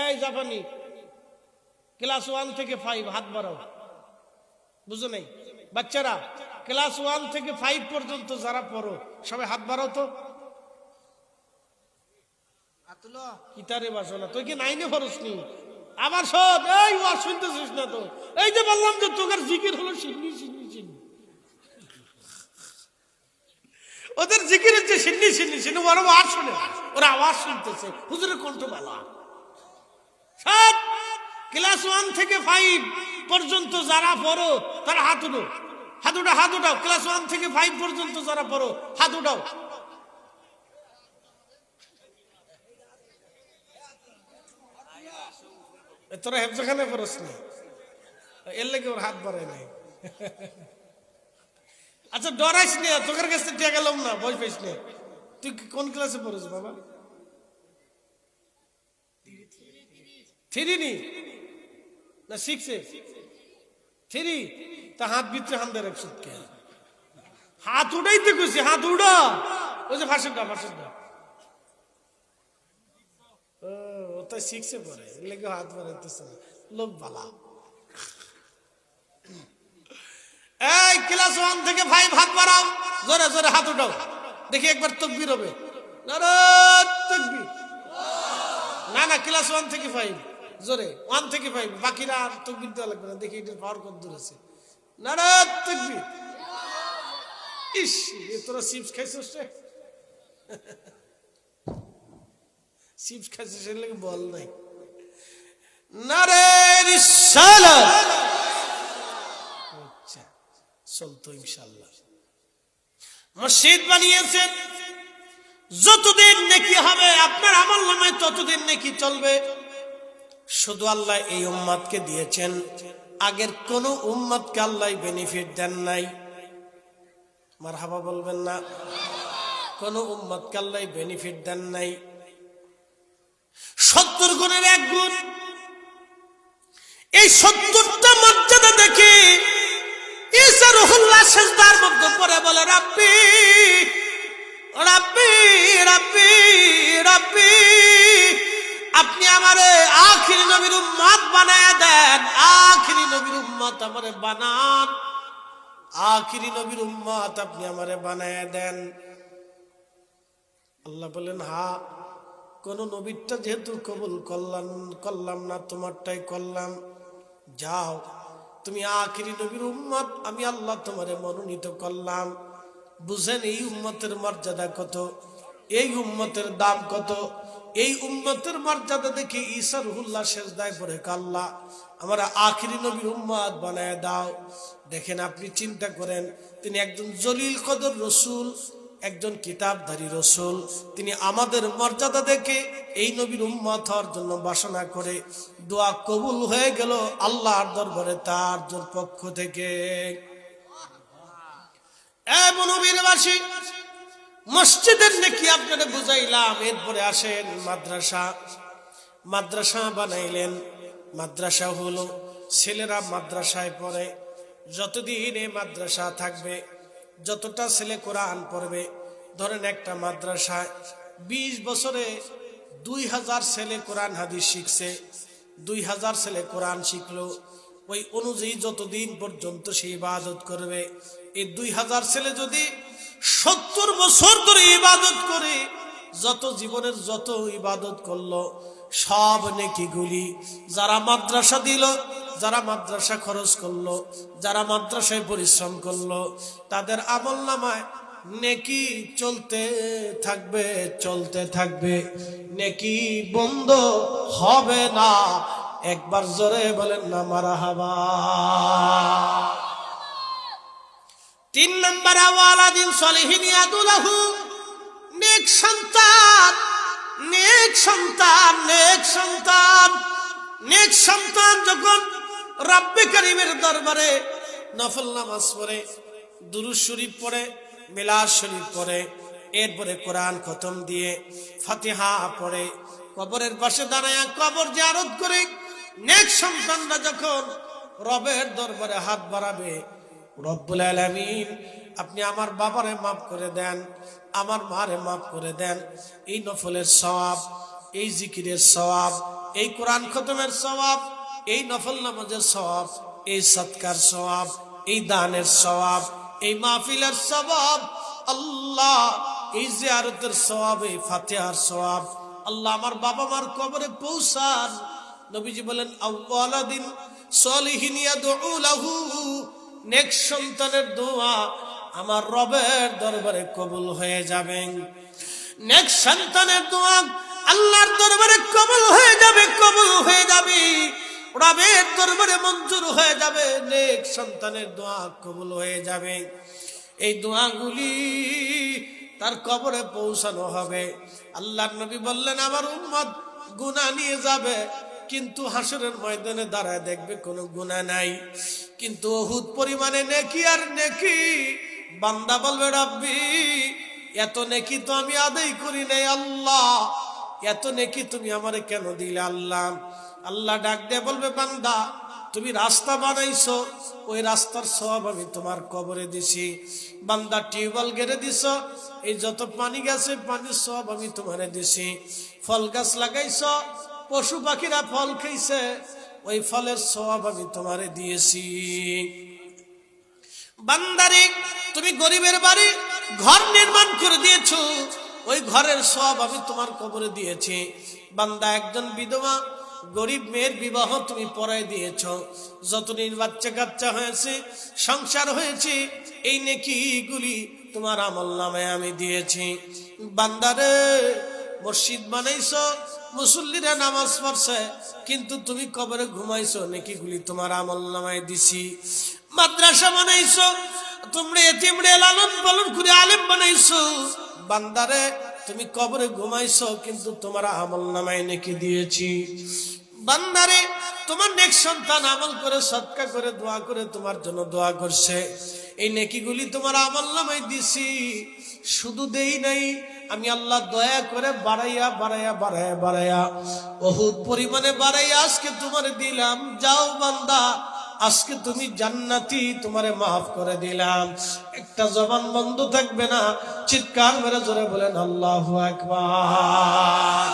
এই জাপানি ক্লাস 1 থেকে 5 হাত বাড়াও। বুঝো নাই? বাচ্চারা ক্লাস 1 থেকে 5 পর্যন্ত যারা পড়ো সবাই হাত বাড়াও তো। কিতারে বাসো না, তুই কি 9-এ পড়ছনি? আবার শোন, এই ওয়াজ শুনতেছিস না তো? এই যে বললাম যে তোর জিকির হলো সিন্নি সিন্নি সিন্নি, ওদের জিকির হচ্ছে সিন্নি সিন্নি সিন্নি। ওরা আওয়াজ শুনে, ওরা আওয়াজ শুনতেছে, হুজুরের কণ্ঠ ভালো। সব ক্লাস 1 থেকে 5 পর্যন্ত যারা পড়ো তারা হাত উঠাও, হাত উঠাও, হাত উঠাও। ক্লাস 1 থেকে 5 পর্যন্ত যারা পড়ো হাত উঠাও। তোরা হেফজখানে পড়স না, এর লেগে ওর হাত বাড়ায় নাই। আচ্ছা ডরাইস নে, তোর কাছে টিয়া গেলাম না, ভয় পাইস নে। তুই কোন ক্লাসে পড়িস বাবা? 3 না 6-এ? 3। তা হাত ভিতরে হামদার একশো কে হাত উঠাইতে কইছি, হাত উড়া। ওই যে ভাষণটা ভাষণটা ও তো 6-এ পড়ে, লেগে হাত বাড়াইতেছে লোক বালা। এই ক্লাস 1 থেকে 5 হাত বাড়াও, জোরে জোরে হাত উঠাও, দেখি একবার তাকবীর হবে। নারায়ে তাকবীর। না না, ক্লাস 1 থেকে 5 জোরে, 1 থেকে 5, বাকিরা আর তাকবীর দেওয়া লাগবে না। দেখি এটার পাওয়ার কত দূর আছে। নারায়ে তাকবীর। ইস, তোরা চিপস খাইছিস রে? চিপস খাইছিস এর লাগে বল নাই। নারায়ে রিসালাত। আচ্ছা চলতো ইনশাআল্লাহ। মসজিদ বানিয়েছেন, যতদিন নেকি হবে আপনার আমলনামায় ততদিন নেকি চলবে। শুধু আল্লাহ এই উম্মতকে দিয়েছেন, আগের কোন উম্মতকে আল্লাহ বেনিফিট দেন নাই। মারহাবা বলবেন না? কোন উম্মতকে আল্লাহ বেনিফিট দেন নাই। 70 গুণের 1 গুণ। এই 70টা মর্যাদা দেখে ঈসা রুহুল্লাহ সিজদার মধ্যে পড়ে বলে রাব্বি রাব্বি রাব্বি রাব্বি, আপনি আমারে আখিরি নবীর উম্মত বানায় দেন, আখিরি নবীর উম্মত আমারে বানান, আখিরি নবীর উম্মত আপনি আমারে বানায় দেন। আল্লাহ বলেন হ্যাঁ, কোন নবীরটা যেহেতু কবুল করলাম না, তোমারটাই করলাম, যাও তুমি আখিরি নবীর উম্মত আমি আল্লাহ তোমারে মনোনীত করলাম। বুঝেন এই উম্মতের মর্যাদা কত, এই উম্মতের দাম কত। এই উম্মতের মর্যাদা দেখে ঈসা রুহুল্লাহ সিজদায় পড়ে আল্লাহ আমরা আখিরি নবীর উম্মত বানায় দাও। দেখেন আপনি চিন্তা করেন, তিনি একজন জলিল কদর রসুল, একজন কিতাবধারী রসুল, তিনি আমাদের মর্যাদা দেখে এই নবীর উম্মত হওয়ার জন্য বাসনা করে দোয়া কবুল হয়ে গেল আল্লাহর দরবারে তার পক্ষ থেকে। নবীরবাসী, মসজিদের নেকি আপনারা বুঝাইলাম, এরপরে আসেন মাদ্রাসা। মাদ্রাসা বানাইলেন, মাদ্রাসা হলো ছেলেরা মাদ্রাসায় পড়ে, যতদিন এই মাদ্রাসা থাকবে, যতটা ছেলে কোরআন পড়বে, ধরেন একটা মাদ্রাসায় 20 বছরে 2000 ছেলে কোরআন হাদিস শিখছে, 2000 ছেলে কোরআন শিখলো, ওই অনুযায়ী যতদিন পর্যন্ত সে ইবাদত করবে, এই 2000 ছেলে যদি 70 বছর ধরে ইবাদত করে, যত জীবনের যত ইবাদত করলো সব নেকিগুলি যারা মাদ্রাসা দিল, যারা মাদ্রাসা খরচ করলো, যারা মাদ্রাসায় পরিশ্রম করলো, তাদের আমলনামায় নেকি চলতে থাকবে, চলতে থাকবে, নেকি বন্ধ হবে না। একবার জোরে বলেন না মারহাবা। 3 নম্বর ওয়ালাদিন সলিহিন ইয়াদুলাহু, নেক সন্তান, নেক সন্তান, নেক সন্তান, নেক সন্তান যখন রব্বে কারীমের দরবারে নফল নামাজ পড়ে, দুরূদ শরীফ পড়ে, মিলাদ শরীফ পড়ে, এরপরে কোরআন খতম দিয়ে ফাতিহা পড়ে, কবরের পাশে দাঁড়ায় কবর জিয়ারত করে, নেক সন্তানরা যখন রবের দরবারে হাত বাড়াবে, রব্বুল আলামিন আপনি আমার বাবারে মাফ করে দেন, আমার মারে মাফ করে দেন, এই নফলের সওয়াব, এই জিকিরের সওয়াব, এই কোরআন খতমের সওয়াব, এই নফল নামাজের সওয়াব, এই সদকার সওয়াব, এই দানের সওয়াব, এই মাহফিলের সওয়াব, আল্লাহ এই জিয়ারতের সওয়াব, এই ফাতিহার সওয়াব, আল্লাহ আমার বাবা মার কবরে পৌঁছান। নবীজি বলেন আওয়ালাদিন সলিহিন ইয়াদউ লাহু, নেক সন্তানের দোয়া আমার রবের দরবারে কবুল হয়ে যাবে, নেক সন্তানের দোয়া আল্লাহর দরবারে কবুল হয়ে যাবে, কবুল হয়ে যাবে, রবের দরবারে মঞ্জুর হয়ে যাবে, নেক সন্তানের দোয়া কবুল হয়ে যাবে। এই দোয়াগুলি তার কবরে পৌঁছানো হবে। আল্লাহর নবী বললেন আমার উম্মত গুনাহ নিয়ে যাবে, কিন্তু হাসরের ময়দানে দাঁড়ায় দেখবে কোনো গুনাহ নাই, কিন্তু উহুদ পরিমাণে নেকি আর নেকি। বান্দা বলবে রব্বি এত নেকি তো আমি আদায় করি নাই, আল্লাহ এত নেকি তুমি আমারে কেন দিলে? আল্লাহ আল্লাহ ডাক দিয়ে বলবে বান্দা তুমি রাস্তা বানাইছো, ওই রাস্তার সওয়াব আমি তোমার কবরে দিছি। বান্দা টিউবওয়েল গেড়ে দিছ, এই যত পানি গেছে পানির সওয়াব আমি তোমারে দিছি। ফল গাছ লাগাইছ, পশু পাখিরা ফল খাইছে, ওই ফলের সওয়াব আমি তোমারে দিয়েছি। বান্দারে তুমি গরিবের বাড়ি ঘর নির্মাণ করে দিয়েছো, ওই ঘরের সওয়াব আমি তোমার কবরে দিয়েছি। বান্দা একজন বিধবা গরিব মেয়ের বিবাহ তুমি পড়ায় দিয়েছ, যতদিন বাচ্চা কাচ্চা হয়েছে, সংসার হয়েছে, এই নেকিগুলি তোমার আমলনামায় আমি দিয়েছি। বান্দারে মসজিদ বানাইছো, মুসল্লিরা নামাজ পড়ছে, কিন্তু তুমি কবরে ঘুমাইছো, নেকিগুলি তোমার আমলনামায় দিছি। মাদ্রাসা বানাইছো, তোমরা এতিমরে লালন পালন করে আলেম বানাইছো, বান্দারে তুমি কবরে ঘুমাইছো, কিন্তু তোমার আমলনামায় নেকি দিয়েছি। বান্দারে তোমার নেক সন্তান আমল করে সদকা করে দোয়া করে তোমার জন্য দোয়া করছে, এই নেকিগুলি তোমার আমলনামায় দিছি। শুধু দেই নাই, আমি আল্লাহ দয়া করে বাড়াইয়া বাড়াইয়া বাড়াইয়া বাড়াইয়া উহুদ পরিমাণে বাড়াইয়া আজকে তোমার দিলাম। যাও বান্দা আজকে তুমি জান্নাতি, তোমারে মাফ করে দিলাম। একটা জবান বন্ধ থাকবে না, চিৎকার মেরে জোরে বলেন আল্লাহু আকবার।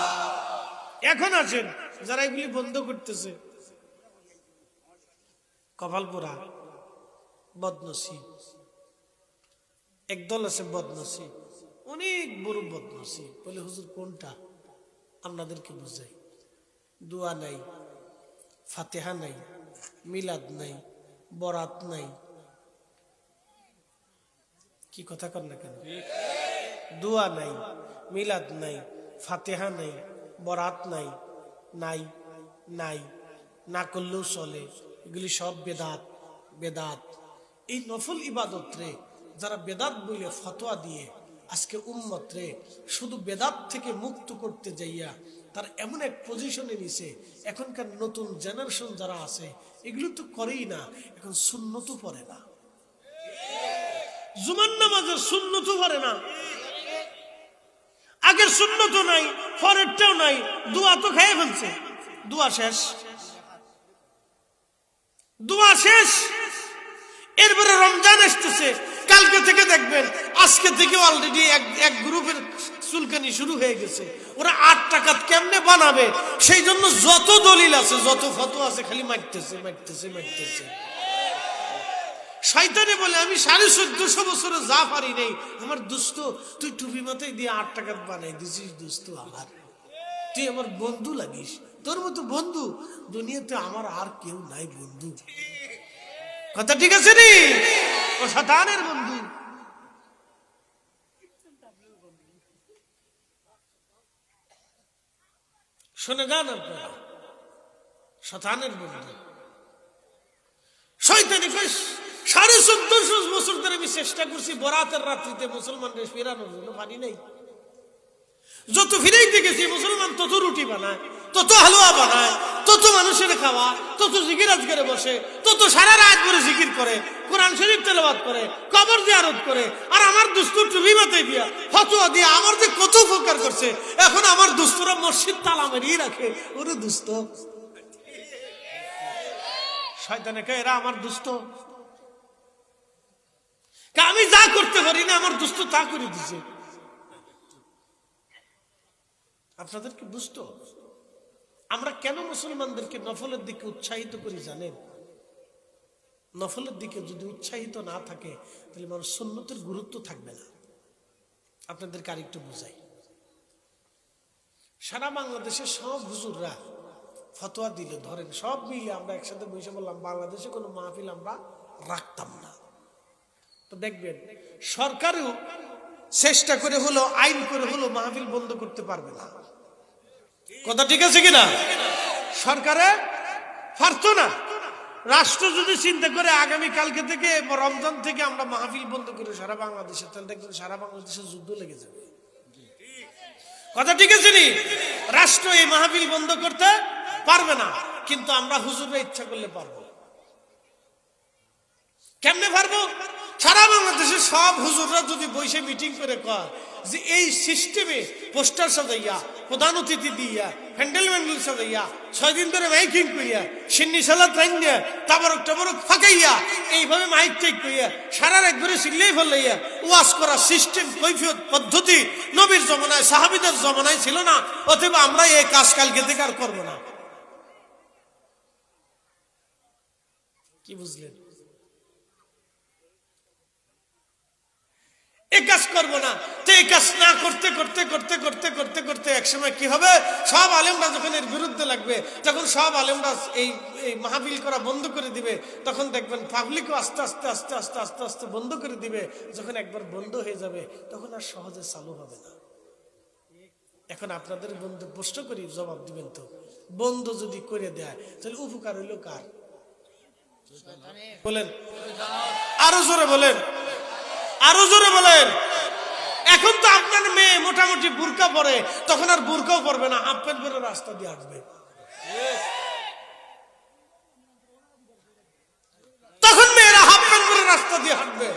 এখন আসেন যারা এগুলি বন্ধ করতেছে, কপাল পোড়া, বদনসিব। একদল আছে বদনসিব, অনেক বড় বদনসিব। বলে হুজুর কোনটা? আপনাদেরকে বুঝাই। দোয়া নাই, ফাতিহা নাই, মিলাদ নাই, বরাত নাই। কি কথা কর না কেন? দোয়া নাই, মিলাদ নাই, ফাতিহা নাই, বরাত নাই, নাই নাই, না করলেও চলে। এগুলি সব বেদাত। বেদাত এই নফল ইবাদত রে যারা বেদাত বলে ফতোয়া দিয়ে আজকে উম্মত রে শুধু বেদাত থেকে মুক্ত করতে যাইয়া তার এমন এক পজিশনে নিছে। এখনকার নতুন জেনারেশন যারা আছে এগুলো তো করেই না, এখন সুন্নতও পড়ে না, জুমার নামাজের সুন্নতও পড়ে না। আগের সুন্নতও নাই, পরেরটাও নাই, দোয়া তো খেয়ে ফেলছে। দোয়া শেষ, দোয়া শেষ। এরপরে রমজান আসতেছে, কালকে থেকে দেখবেন, আজকে থেকে অলরেডি এক গ্রুপের চুলকানি শুরু হয়ে গেছে। ওরা 8 টাকা কেমনে বানাবে সেই জন্য যত দলিল আছে, যত ফতোয়া আছে, খালি মারতেছে মারতেছে মারতেছে। শয়তানে বলে আমি 1450 বছরে যা পারি নাই, আমার দোস্ত তুই টুপি মাথায় দিয়ে 8 টাকা বানাই দিছিস। দোস্ত আমার, তুই আমার বন্ধু লাগিস, তোর মতো বন্ধু দুনিয়াতে আমার আর কেউ নাই বন্ধু। কথা ঠিক আছে নি? ও শয়তানের বন্ধু। শুনে গান আপনারা, শয়তানের বন্ধু। শয়তানি কইস 1450 বছর ধরে আমি চেষ্টা করছি বরাতের রাত্রিতে মুসলমানদের ফেরানোর জন্য, পারি নাই। যত ফিরাইতে গেছি মুসলমান তত রুটি বানায়, তত হালুয়া বানায়, তত মানুষের খাওয়া, তত জিকির আজকারে বসে, তত সারা রাত করে জিকির করে, কোরআন শরীফ তেলাওয়াত করে, কবর জিয়ারত করে। আর আমার দুস্তু টুপি মাথায় দিয়া ফতোয়া দিয়া আমার যে কত উপকার করছে। এখন আমার দুস্তরা মসজিদ তালা মেরিয়ে রাখে। ওরে দুস্ত, শয়তানে কয় এরা আমার দুস্ত। আমি যা করতে পারি না আমার দুস্ত তা করে দিছে। আপনাদেরকে বুঝতো আমরা কেন মুসলমানদেরকে নফলের দিকে উৎসাহিত করি জানেন? নফলের দিকে যদি উৎসাহিত না থাকে তাহলে মানুষ সুন্নতের গুরুত্ব থাকবে না। আপনাদেরকে আরেকটু বুঝাই। সারা বাংলাদেশে সব হুজুররা ফতোয়া দিলে, ধরেন সব মিলে আমরা একসাথে বসে বললাম বাংলাদেশে কোনো মাহফিল আমরা রাখতাম না, তো দেখবেন সরকারও চেষ্টা করে হলো, আইন করে হলো মাহফিল বন্ধ করতে পারবে না। কথা ঠিক আছে কিনা? সরকারে পারতো না। রাষ্ট্র যদি চিন্তা করে আগামী কালকে থেকে রমজান থেকে আমরা মাহফিল বন্ধ করি সারা বাংলাদেশে, তাহলে দেখবেন সারা বাংলাদেশে যুদ্ধ লেগে যাবে। কথা ঠিক আছে নি? রাষ্ট্র এই মাহফিল বন্ধ করতে পারবে না, কিন্তু আমরা হুজুররা ইচ্ছা করলে পারবো। কেমনে পারবো? সারা বাংলাদেশের সব হুজুররা যদি বসে মিটিং করে কয় যে এই সিস্টেমে পোস্টার সাজাইয়া, প্রধান অতিথি দিয়া, হ্যান্ডেল ম্যান্ডেল সাজাইয়া, 6 দিন ধরে মাইকিং করিয়া, সিন্নি সালাত রাইন্যা, তাবারক টাবারক ফাঁকাইয়া, এইভাবে মাইক টেক করিয়া সারা রাত ধরে সিল্লাই ফেলাইয়া ওয়াজ করা সিস্টেম, কৈফিয়ত, পদ্ধতি নবীর জমানায়, সাহাবীদের জমানায় ছিল না। অতএব আমরা এই কাজ কালকে থেকে আর করবো না। কি বুঝলেন? এই কাজ করবো না। তো এই কাজ না করতে করতে করতে করতে করতে করতে একসময় কি হবে? সব আলেমরা যখন এর বিরুদ্ধে লাগবে, তখন সব আলেমরা এই মাহফিল করা বন্ধ করে দিবে। তখন দেখবেন পাবলিকও আস্তে আস্তে আস্তে আস্তে আস্তে আস্তে বন্ধ করে দিবে। যখন একবার বন্ধ হয়ে যাবে তখন আর সহজে চালু হবে না। এখন আপনাদের বন্ধু প্রশ্ন করি, জবাব দিবেন তো। বন্ধ যদি করে দেয় তাহলে উপকার হইল কার? বলেন, আরো জোরে বলেন, আরো জোরে বলেন। এখন তো আপনার মেয়ে মোটামুটি বুরকা পরে, তখন আর বুরকাও পরবে না, হাফ প্যান্ট পরে রাস্তা দিয়ে আসবে। তখন মেয়েরা হাফ প্যান্ট পরে রাস্তা দিয়ে হাঁটবে।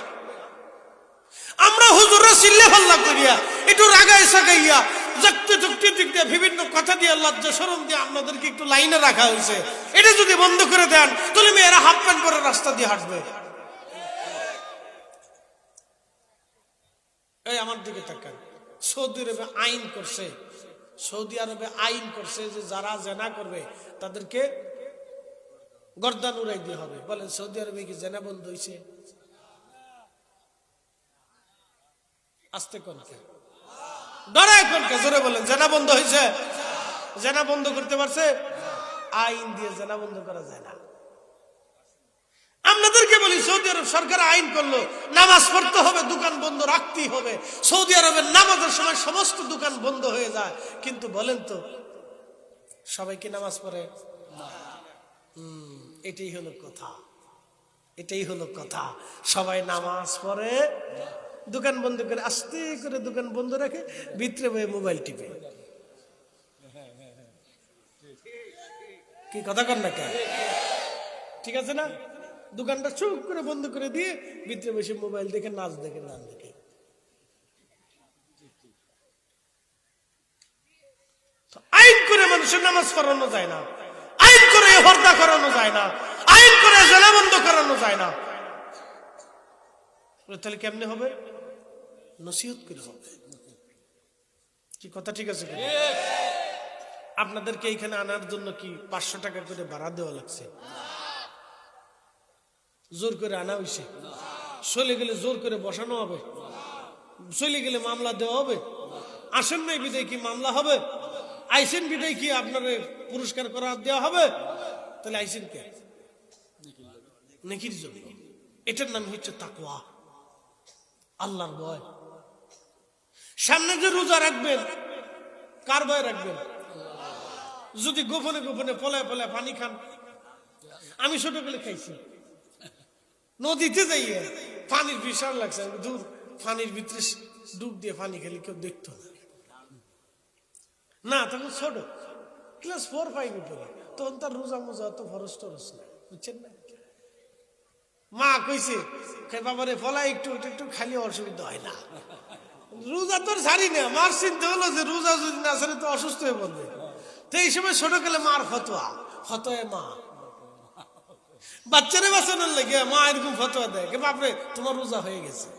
আমরা হুজুররা চিল্লে ফাল্লা করিয়া, একটু রাগায় সাগাইয়া যুক্তি যুক্তি দিক দিয়ে বিভিন্ন কথা দিয়ে লজ্জা শরম দিয়ে আপনাদেরকে একটু লাইনে রাখা হয়েছে, এটা যদি বন্ধ করে দেন তাহলে মেয়েরা হাফ প্যান্ট পরে রাস্তা দিয়ে হাঁটবে। এই আমার দিকে তাকান, সৌদি আরবে আইন করছে, সৌদি আরবে আইন করছে যে যারা জেনা করবে তাদেরকে গর্দান উড়াই দিয়ে হবে। বলেন সৌদি আরবে কি জেনা বন্ধ হয়েছে? আস্তে কোনকে ডরায় কোনকে, জোরে বলেন জেনা বন্ধ হয়েছে? জেনা বন্ধ করতে পারছে? আইন দিয়ে জেনা বন্ধ করা যায় না। আপনাদেরকে বলি সৌদি আরব সরকার আইন করলো নামাজ পড়তে হবে, দোকান বন্ধ রাখতেই হবে। সৌদি আরবের নামাজের সময় সমস্ত দোকান বন্ধ হয়ে যায়, কিন্তু বলেন তো সবাই কি নামাজ পড়ে? এটাই হলো কথা, এটাই হলো কথা। সবাই নামাজ পড়ে, দোকান বন্ধ করে আস্তে করে দোকান বন্ধ রাখে, ভিতরে বয়ে মোবাইল টিপে। কি কথা কর না কেন? ঠিক আছে না? দোকানটা চুপ করে বন্ধ করে দিয়ে ভিতরে বসে মোবাইল দেখে, নাচ দেখে, নাচ দেখে। আইন করে মানুষের নামাজ পড়ানো যায় না, আইন করে হত্যা করানো যায় না, আইন করে জেনা বন্ধ করানো যায় না। তাহলে কেমনে হবে? নসিহত করে হবে। কি কথা ঠিক আছে? আপনাদেরকে এখানে আনার জন্য কি 500 টাকা করে ভাড়া দেওয়া লাগছে? জোর করে আনা হয়েছে? চলে গেলে জোর করে বসানো হবে? চলে গেলে মামলা দেওয়া হবে? আসেন নাই বিদায় কি মামলা হবে? আইসেন বিদায় কি আপনার পুরস্কার করা দেওয়া হবে? তাহলে আইসেন কে? নেকির জন্য। এটার নাম হচ্ছে তাকওয়া, আল্লাহর ভয়। সামনে যে রোজা রাখবেন, কার ভয় রাখবেন? যদি গোপনে গোপনে পলায় পলায় পানি খান। আমি ছোটবেলায় খাইছি, নদীতে যাইয়ে পানির বিশাল লাগছে, দূর পানির ভিতরে ডুব দিয়ে পানি খেলে কেউ দেখতো না। তখন ছোট ক্লাস 4-5 পড়ে, তখন তার রোজা মোজা অত ফরজ টরস না, বুঝছেন না? মা কইছে বাবারে ফলা একটু একটু খালি অসুবিধা হয় না। রোজা তোর ছাড়ি না, মার চিন্তা হলো যে রোজা যদি না ছাড়ে তো অসুস্থ হয়ে পড়বে। তো এই সময় ছোট গেলে মার ফতোয়া, ফতোয়া মা বাচ্চারে বাঁচানোর লেগে মা এরকম ফতোয়া দেয়, বাপরে তোমার রোজা হয়ে গেছে।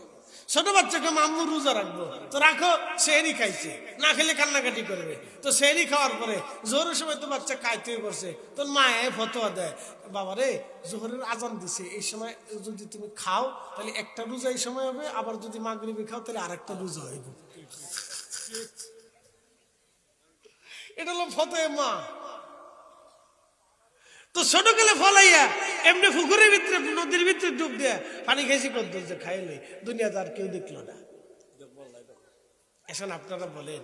ছোট বাচ্চাকে মাম্মু রোজা রাখবো, তো রাখো, সেহরি খাইছে, না খেলে কান্নাকাটি করবে। তো সেহরি খাওয়ার পরে জোহরের সময় তো বাচ্চা কাইতে করছে, তোর মায়ে ফতোয়া দেয়, বাবারে জোহরের আজান দিছে, এই সময় যদি তুমি খাও তাহলে একটা রোজা এই সময় হবে, আবার যদি মাগরিবে খাও তাহলে আরেকটা রোজা হইব। এটা হলো ফতোয়া মা। তো ছোট গেলে ফলাইয়া এমনি পুকুরের ভিতরে নদীর ভিতরে ডুব দিয়ে পানি খেয়েছি কত যে খাইলে দুনিয়াতে আর কেউ দেখলো না। এখন আপনারা বলেন,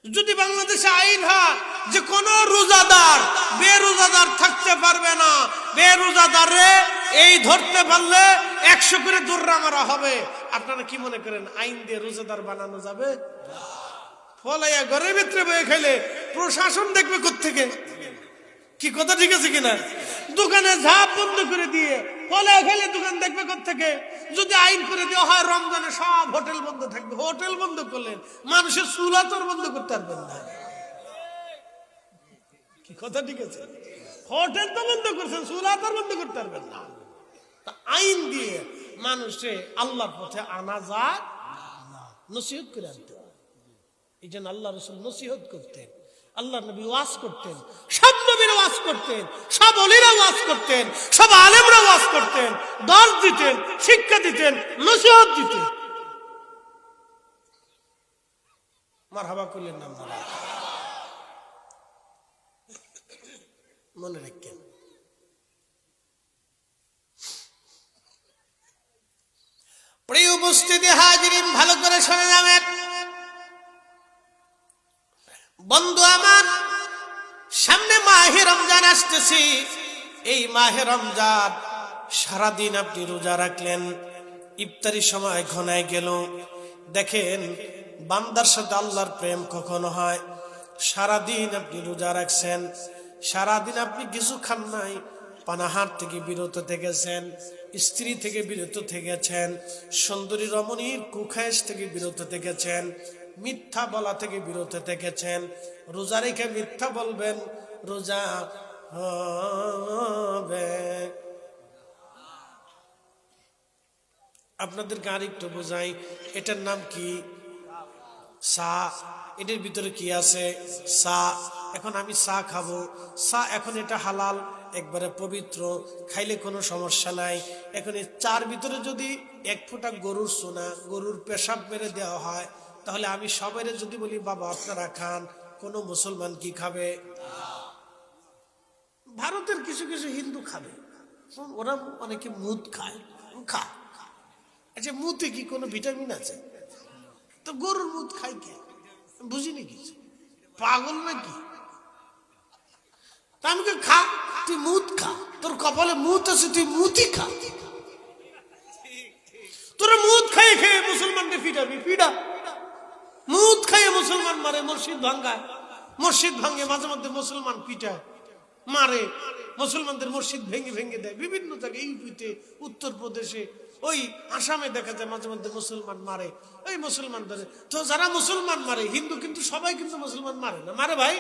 যদি বাংলাদেশে আইন হয় যে কোন রোজাদার বেরোজাদার থাকতে পারবে না, বেরোজাদারে এই ধরতে পারলে 100 করে দৌড়া মারা হবে, আপনারা কি মনে করেন আইন দিয়ে রোজাদার বানানো যাবে? ফলাইয়া ঘরের ভিতরে বয়ে খাইলে প্রশাসন দেখবে কোত্থেকে? কি কথা ঠিক আছে কিনা? দোকানে ঝাঁপ বন্ধ করে দিয়ে ফলে খেলে দোকান দেখবে কোত্থেকে? যদি আইন করে দেওয়া হয় রমজানে সব হোটেল বন্ধ থাকবে, হোটেল বন্ধ করলেন মানুষের চুলা তোর বন্ধ করতে পারবেন না। কি কথা ঠিক আছে? হোটেল তো বন্ধ করছেন, চুলা তোর বন্ধ করতে পারবেন না। তা আইন দিয়ে মানুষে আল্লাহর পথে আনা যায় না, নসিহত করে আনতে হয়। এই জন্য আল্লাহ রাসূল নসিহত করতেন, আল্লাহ নবী ওয়াজ করতেন, সব নবীরা ওয়াজ করতেন, সব ওলিরা ওয়াজ করতেন, সব আলেমরা ওয়াজ করতেন, দর্শ দিতেন, শিক্ষা দিতেন, নসিহত দিতেন। মারহাবা করলেন না? মনে রাখেন, প্রিয় উপস্থিতি হাজিরিন, ভালো করে শুনে যাবেন। বন্ধু আমার, সামনে মাহে রমজান আসতেছি। এই মাহে রমজান সারাদিন আপনি রোজা রাখলেন, ইফতারি সময় ঘনায় গেল। দেখেন বান্দার সাথে আল্লাহর প্রেম কখনো হয়? সারাদিন আপনি রোজা রাখছেন, সারাদিন আপনি কিছু খান নাই, পানাহার থেকে বিরত থেকেছেন, স্ত্রী থেকে বিরত থেকেছেন, সুন্দরী রমণীর কুখায়েশ থেকে বিরত থেকেছেন, মিথ্যা বলা থেকে বিরত থেকেছেন, রোজা রেখে মিথ্যা বলবেন, রোজা হবে। আপনাদেরকে আরেকটু বোঝাই, এটার নাম কি? সা। এটার ভিতরে কি আছে? সা। এখন আমি সা খাবো, সা এখন এটা হালাল, একবারে পবিত্র, খাইলে কোনো সমস্যা নাই। এখন এই চার ভিতরে যদি এক ফোঁটা গরুর সোনা, গরুর পেশাব মেরে দেওয়া হয়, তাহলে আমি সবাই যদি বলি বাবা আপনারা খান, কোনো মুসলমান কি খাবে? ভারতের কিছু কিছু হিন্দু খাবে, ওরা অনেকে মুদ খায়, খা। আচ্ছা, মুতে কি কোনো ভিটামিন আছে? তো গরুর মুদ খাই কে? বুঝিনি কিছু, পাগল নাকি? তা আমাকে খা, তুই মুদ খা, তোর কপালে মুদ আছে, তুই মুতি খা। তোরা মুদ খাইয়ে খেয়ে মুসলমানকে ফিরাবি, ফিরা। মুদ খাইয়ে মুসলমান মারে, মসজিদ ভাঙ্গায়, মসজিদ ভাঙ্গে, মাঝে মধ্যে মুসলমান পিটায়, মারে, মুসলমানদের মসজিদ ভেঙে ভেঙে দেয় বিভিন্ন জায়গায়, ইউপিতে, উত্তরপ্রদেশে, ওই আসামে দেখা যায় মাঝে মধ্যে মুসলমান মারে, ওই মুসলমানদের। তো যারা মুসলমান মারে, হিন্দু কিন্তু সবাই কিন্তু মুসলমান মারে না, মারে ভাই,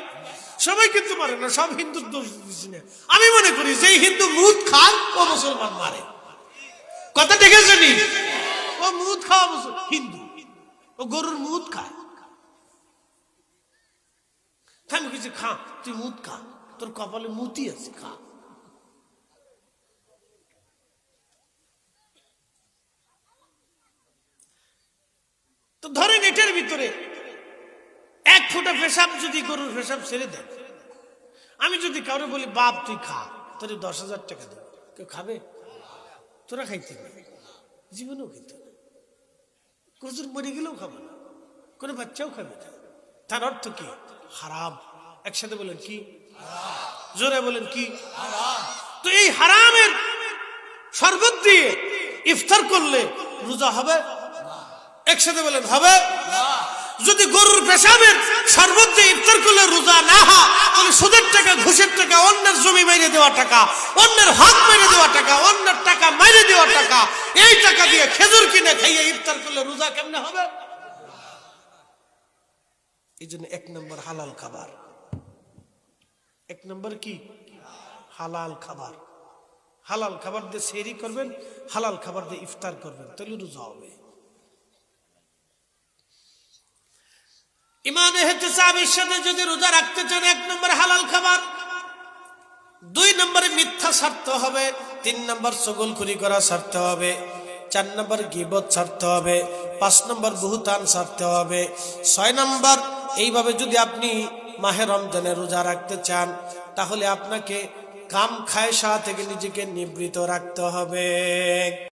সবাই কিন্তু মারে না, সব হিন্দুর দোষ দিচ্ছি না। আমি মনে করি যে হিন্দু মুদ খায় ও মুসলমান মারে, কথা ঠিক আছে নি? ও মুদ খাওয়া হিন্দু, ও গরুর মুদ খায়। আমি কিছু খা, তুই মুদ খা, তোর কপালে মুতি আছে, খা। তো ধরেন এটার ভিতরে এক ফোঁটা পেশাব যদি গরুর পেশাব ছেড়ে দেয়, আমি যদি কাউরে বলি বাপ তুই খা, তোর 10,000 টাকা দেব, কেউ খাবে? তোরা খাইতে পারবে, জীবনেও খেতে না, কচুর মরে গেলেও খাবে না, কোনো বাচ্চাও খাবে না। তার অর্থ কি? হারাম। একসাথে বলেন কি? জোরে বলেন কি? তো এই হারামের শরবত দিয়ে ইফতার করলে রোজা হবে? একসাথে বলেন হবে? যদি গরুর পেশাবের শরবত দিয়ে ইফতার করলে রোজা না হয়, তাহলে সুদের টাকা, ঘুষের টাকা, অন্যের জমি মেরে দেওয়া টাকা, অন্যের হক মেরে দেওয়া টাকা, অন্যের টাকা মেরে দেওয়া টাকা, এই টাকা দিয়ে খেজুর কিনে খাইয়ে ইফতার করলে রোজা কেমনে হবে? এই জন্য 1 নম্বর হালাল খাবার। 1 নম্বর কি? হালাল খাবার। হালাল খাবার দিয়ে সেহরি করবেন, হালাল খাবার দিয়ে ইফতার করবেন, তাহলে রোজা হবে। ইমানে ইহতিসাবের সাথে যদি রোজা রাখতে চান, 1 নম্বর হালাল খাবার, 2 নম্বরে মিথ্যা ছাড়তে হবে, 3 নম্বর চগলখুরি করা ছাড়তে হবে, 4 নম্বর গীবত ছাড়তে হবে, 5 নম্বর বুহতান ছাড়তে হবে, 6 নম্বর এইভাবে যদি আপনি মাহে রমজানে রোজা রাখতে চান, তাহলে আপনাকে কাম খায়শা থেকে নিজেকে নিবৃত রাখতে হবে।